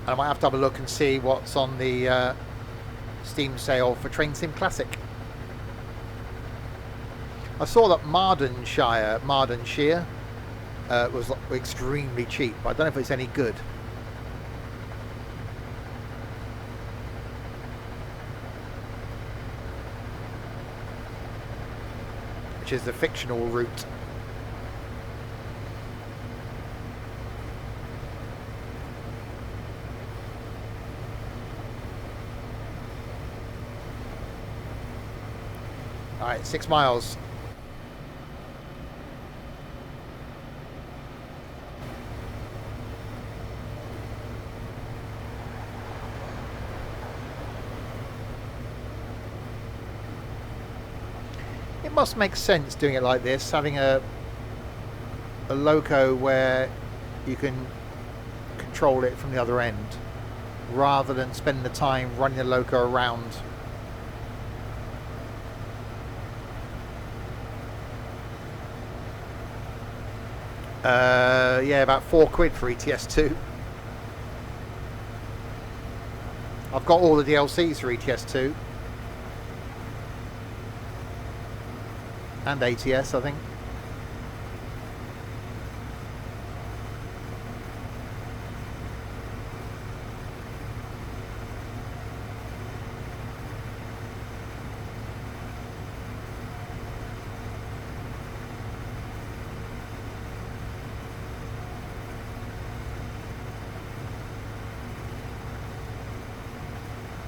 And I might have to have a look and see what's on the Steam sale for Train Sim Classic. I saw that Mardenshire was extremely cheap, but I don't know if it's any good. Which is the fictional route. Alright, 6 miles. It must make sense doing it like this, having a loco where you can control it from the other end, rather than spend the time running the loco around. Yeah, about £4 for ETS2. I've got all the DLCs for ETS2 and ATS, I think.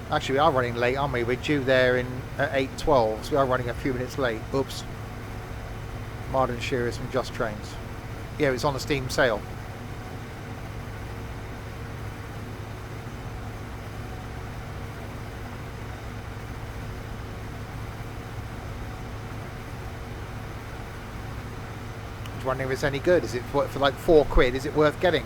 Actually, we are running late, aren't we? We're due there in at 8:12, so we are running a few minutes late. Oops. Marden Shearers from Just Trains. Yeah, it's on a steam sale. I was wondering if it's any good. Is it for like £4? Is it worth getting?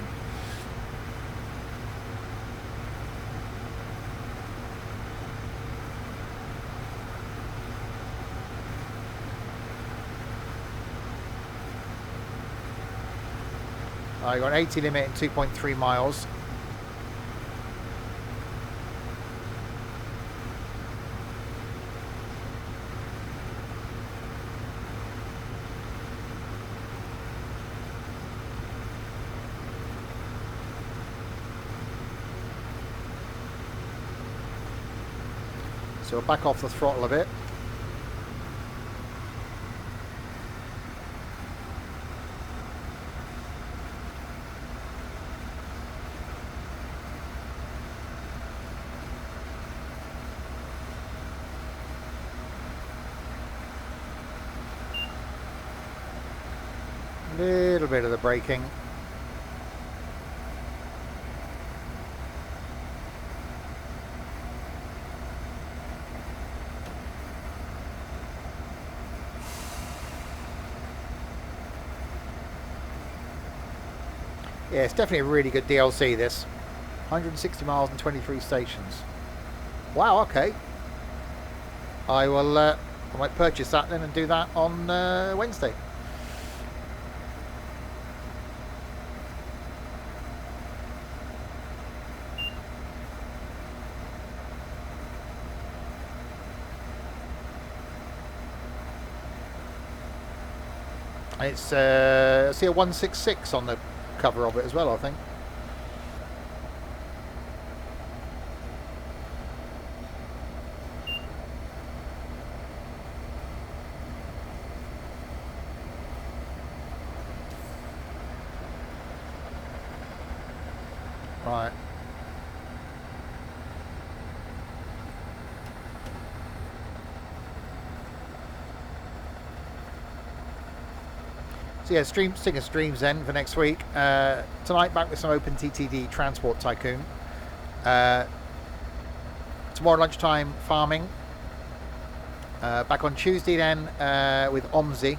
I got an 80 limit and 2.3 miles. So we'll back off the throttle a bit. Little bit of the braking. Yeah, it's definitely a really good DLC, this. 160 miles and 23 stations. Wow, okay. I will, I might purchase that then and do that on Wednesday. It's I see a 166 on the cover of it as well, I think. Right. So yeah, stick of streams then for next week. Tonight back with some Open TTD Transport Tycoon. Tomorrow lunchtime farming. Back on Tuesday then with OMSI.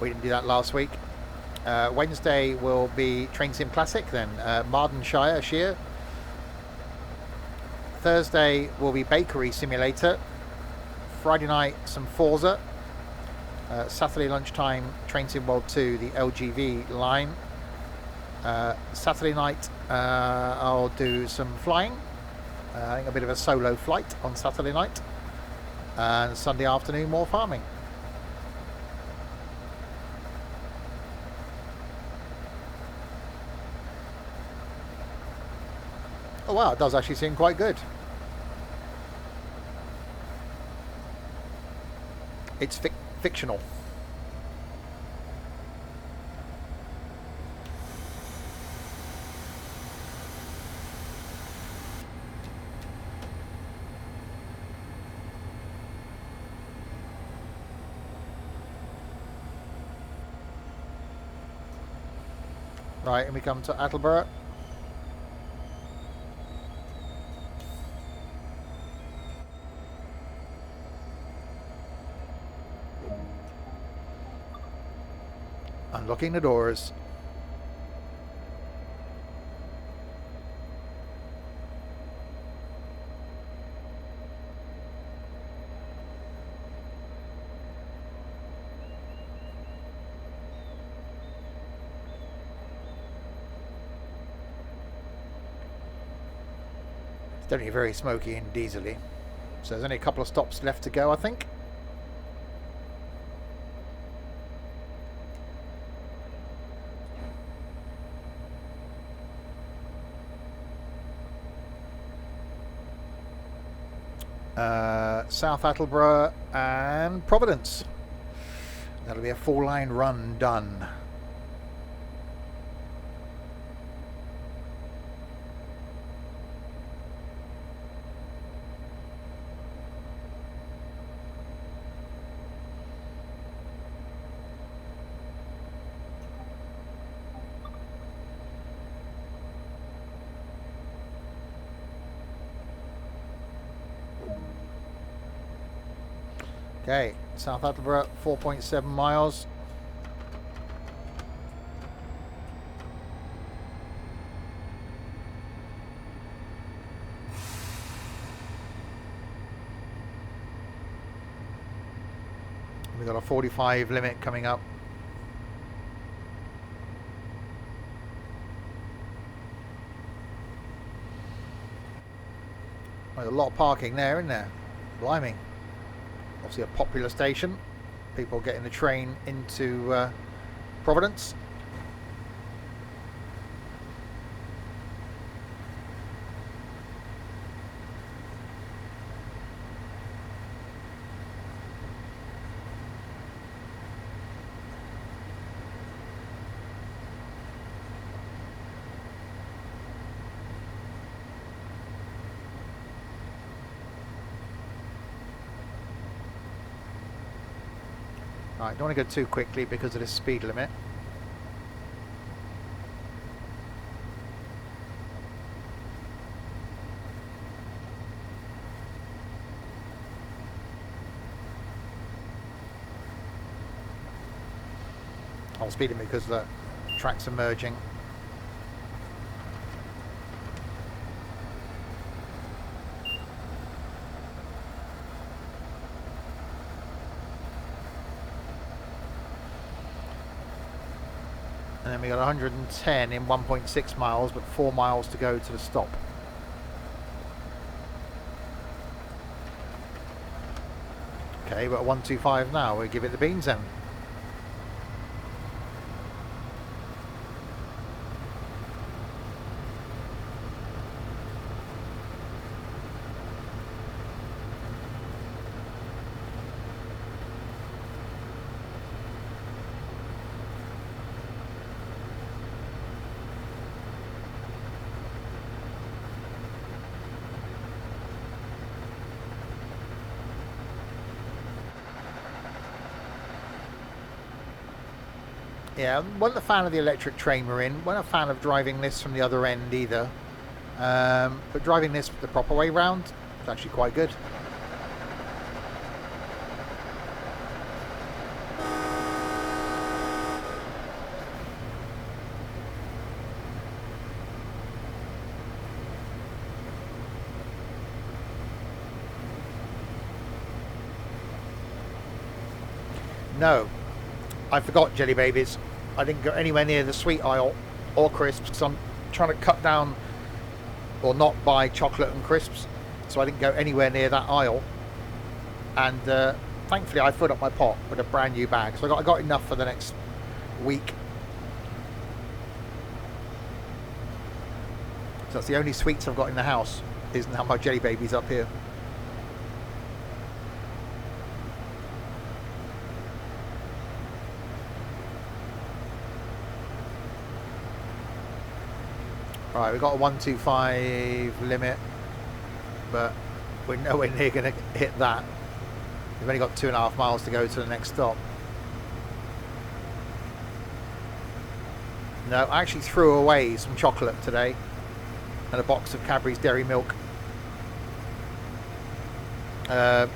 We didn't do that last week. Wednesday will be Train Sim Classic then. Mardenshire Shear. Thursday will be Bakery Simulator. Friday night some Forza. Saturday lunchtime, Train Sim World 2, the LGV line. Saturday night, I'll do some flying. I think a bit of a solo flight on Saturday night. And Sunday afternoon, more farming. Oh wow, it does actually seem quite good. It's fictional. Right, and we come to Attleborough. Unlocking the doors. It's definitely very smoky and diesely. So there's only a couple of stops left to go, I think. South Attleborough and Providence. That'll be a 4-line run done. Okay, South Attleborough, 4.7 miles. We've got a 45 limit coming up. There's a lot of parking there, isn't there? Blimey. Obviously a popular station. People getting the train into Providence. Right, don't want to go too quickly because of this speed limit. I'm speeding because the tracks are merging. And then we got 110 in 1.6 miles, but 4 miles to go to the stop. Okay, we're at 125 now. We'll give it the beans then. Yeah, wasn't a fan of the electric train we're in. Wasn't a fan of driving this from the other end either. But driving this the proper way round is actually quite good. No, I forgot jelly babies. I didn't go anywhere near the sweet aisle or crisps because I'm trying to cut down or not buy chocolate and crisps, so I didn't go anywhere near that aisle. And thankfully I filled up my pot with a brand new bag, so I got enough for the next week. So that's the only sweets I've got in the house, is now my jelly babies up here. Right, we've got a 125 limit, but we're nowhere near going to hit that. We've only got 2.5 miles to go to the next stop. No, I actually threw away some chocolate today and a box of Cadbury's Dairy Milk. Yeah.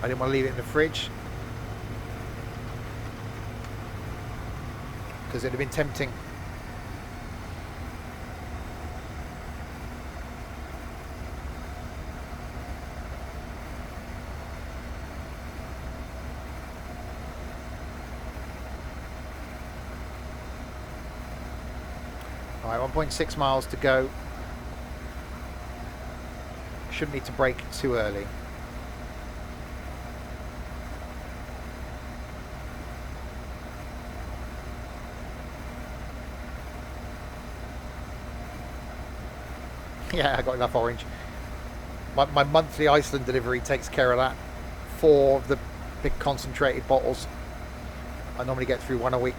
I didn't want to leave it in the fridge, because it'd have been tempting. Alright, 1.6 miles to go. Shouldn't need to brake too early. Yeah, I got enough orange. My monthly Iceland delivery takes care of that. 4 of the big concentrated bottles. I normally get through 1 a week.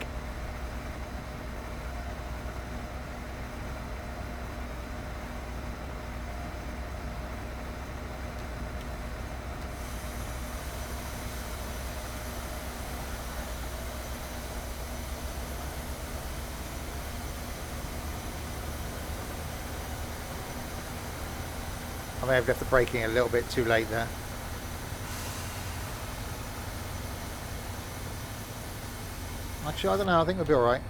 I may have left the braking a little bit too late there. Actually, I don't know. I think we'll be alright.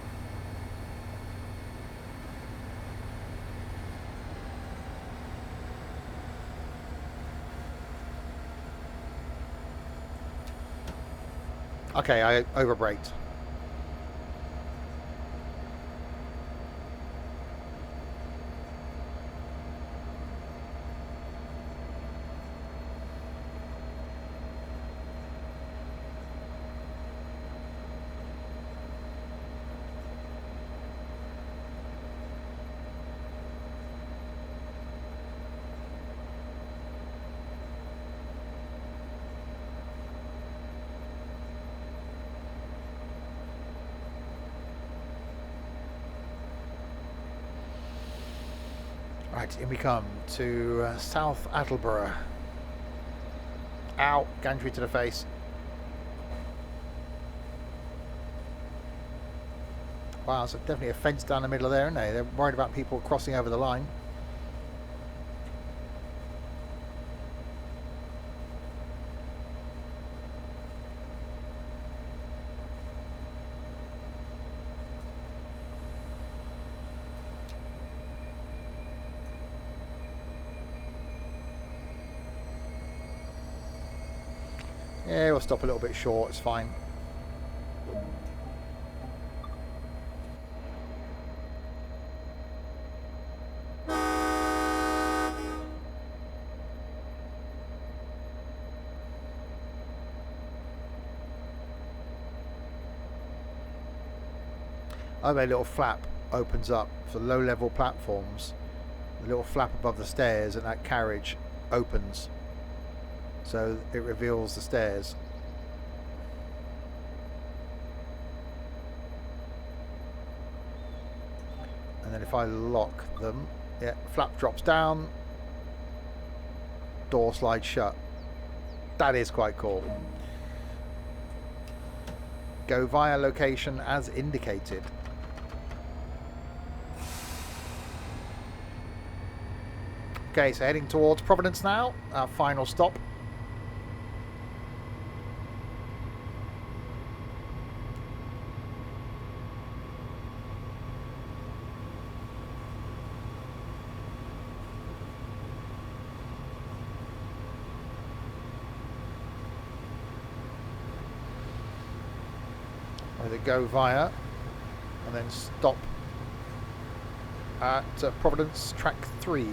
Okay, I overbraked. Right, in we come to South Attleborough. Ow, gantry to the face. Wow, there's definitely a fence down the middle of there, isn't they? They're worried about people crossing over the line. Yeah, we'll stop a little bit short, it's fine. Oh, a little flap opens up for low-level platforms. The little flap above the stairs, and that carriage opens, so it reveals the stairs. And then if I lock them, yeah, flap drops down, door slides shut. That is quite cool. Go via location as indicated. Okay, so heading towards Providence now, our final stop. Either go via and then stop at Providence track 3.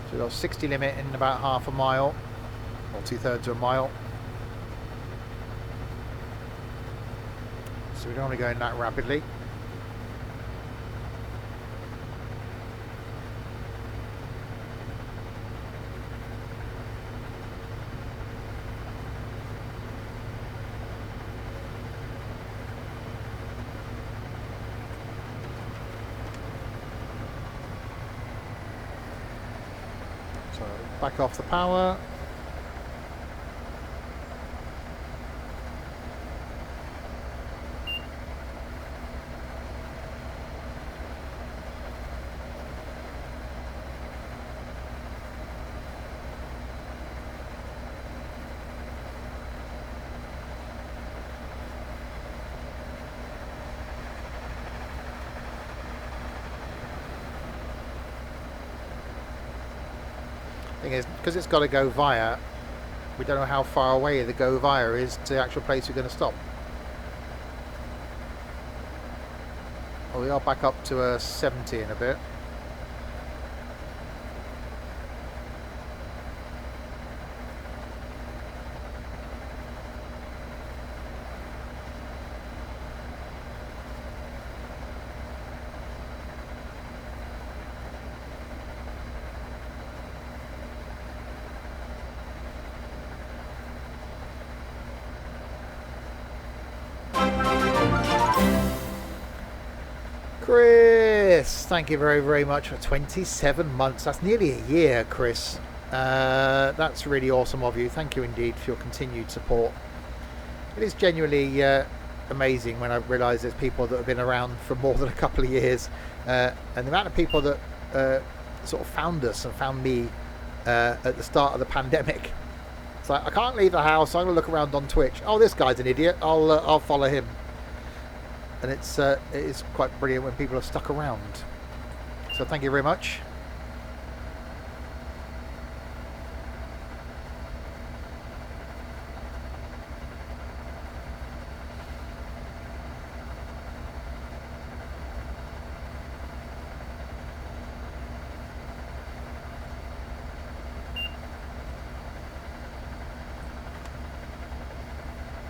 So we've got 60 limit in about half a mile, or 2/3 of a mile. So we don't want to go in that rapidly. So back off the power. Thing is, because it's got to go via, we don't know how far away the go via is to the actual place we're going to stop. Well, we are back up to a 70 in a bit. Chris, thank you very, very much for 27 months. That's nearly a year, Chris. That's really awesome of you. Thank you indeed for your continued support. It is genuinely amazing when I realise there's people that have been around for more than a couple of years, and the amount of people that sort of found us and found me at the start of the pandemic. It's like, I can't leave the house, I'm going to look around on Twitch. Oh, this guy's an idiot, I'll follow him. And it is quite brilliant when people are stuck around. So thank you very much.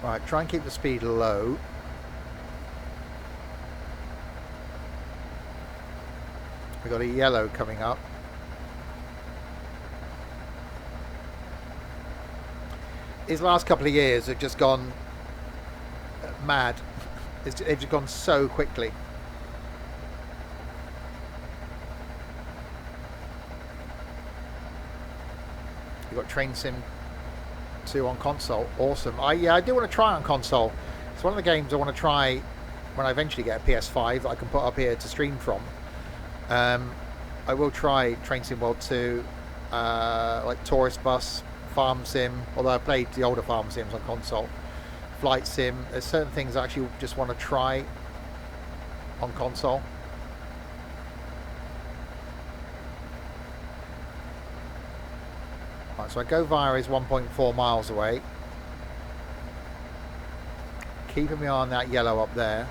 Right, try and keep the speed low. We've got a yellow coming up. These last couple of years have just gone mad. They've just gone so quickly. You've got Train Sim 2 on console. Awesome. I do want to try on console. It's one of the games I want to try when I eventually get a PS5 that I can put up here to stream from. I will try Train Sim World 2, like Tourist Bus, Farm Sim, although I played the older Farm Sims on console. Flight Sim. There's certain things I actually just want to try on console. Right, so I go via is 1.4 miles away. Keeping me on that yellow up there.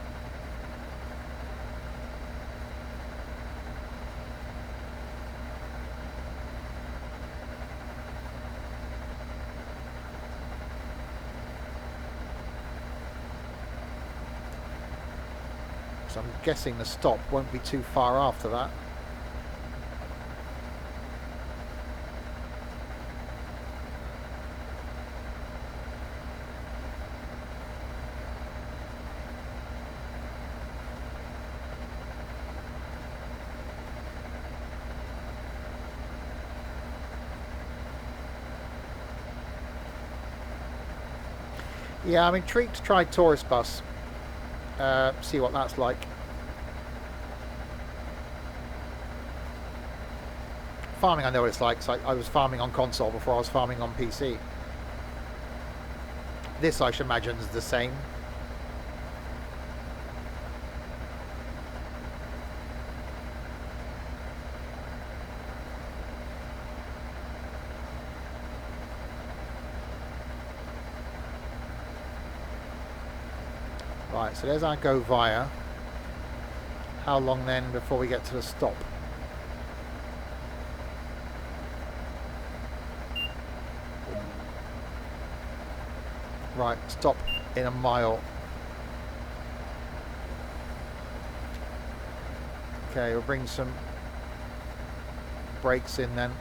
So I'm guessing the stop won't be too far after that. Yeah, I'm intrigued to try Tourist Bus. See what that's like. Farming, I know what it's like. So I was farming on console before I was farming on PC. This, I should imagine, is the same. Right, so there's our go via. How long then before we get to the stop? Right, stop in a mile. Okay, we'll bring some brakes in then.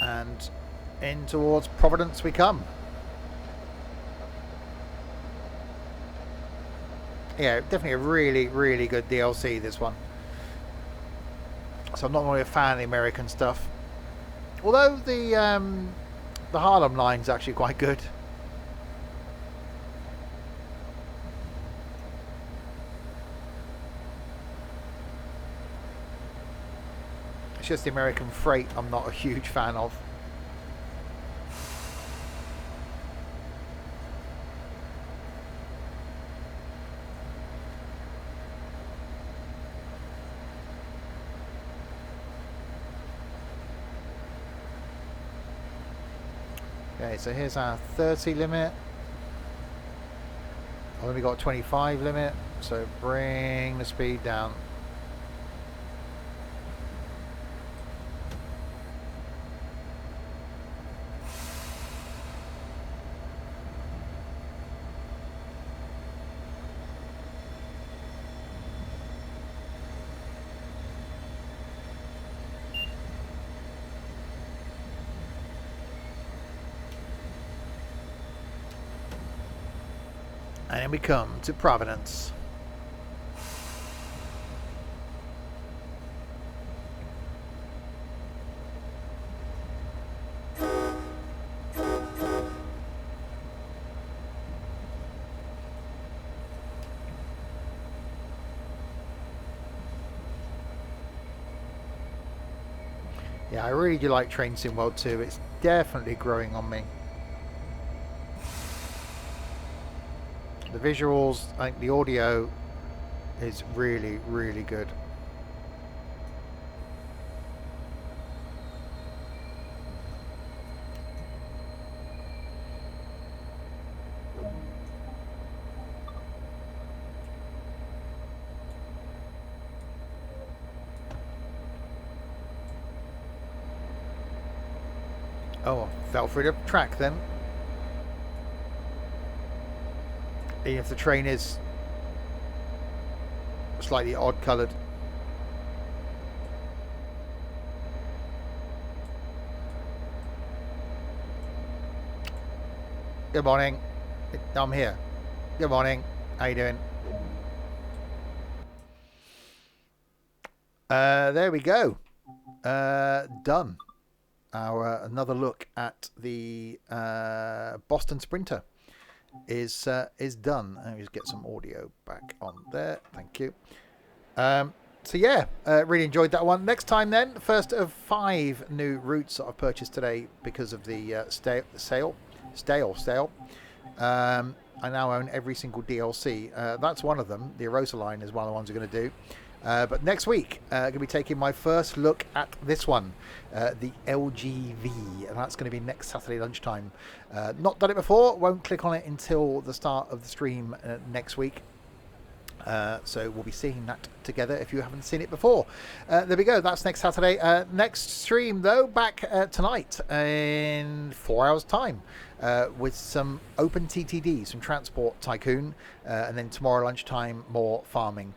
And in towards Providence we come. Yeah, definitely a really, really good DLC, this one. So I'm not really a fan of the American stuff. Although the Harlem line's actually quite good. It's just the American freight I'm not a huge fan of. Okay, so here's our 30 limit. I've only got a 25 limit, so bring the speed down. And then we come to Providence. Yeah, I really do like Train Sim World 2. It's definitely growing on me. The visuals, I think the audio is really, really good. Oh, I fell through the track then. Even if the train is slightly odd coloured. Good morning. I'm here. Good morning. How you doing? There we go. Done. Our another look at the Boston Sprinter is done. Let me just get some audio back on there. Thank you. So yeah, really enjoyed that one. Next time then, first of 5 new routes that I've purchased today because of the sale. I now own every single DLC. That's one of them. The Erosa line is one of the ones we're going to do. But next week, I'm going to be taking my first look at this one, the LGV, and that's going to be next Saturday lunchtime. Not done it before, won't click on it until the start of the stream next week. So we'll be seeing that together if you haven't seen it before. There we go, that's next Saturday. Next stream though, back tonight in 4 hours time with some open TTD, some Transport Tycoon, and then tomorrow lunchtime more farming.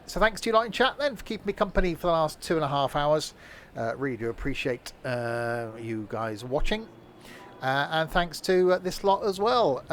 So thanks to you lot in chat then for keeping me company for the last 2.5 hours. Really do appreciate you guys watching. And thanks to this lot as well,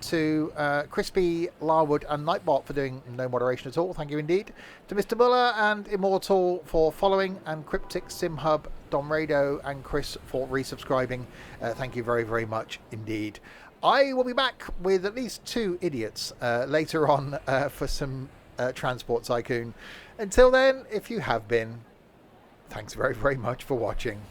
to Crispy, Larwood and Nightbot for doing no moderation at all. Thank you indeed. To Mr. Muller and Immortal for following, and Cryptic, Simhub, Dom Rado and Chris for resubscribing. Thank you very, very much indeed. I will be back with at least 2 idiots later on for some Transport Tycoon. Until then, if you have been, thanks very, very much for watching.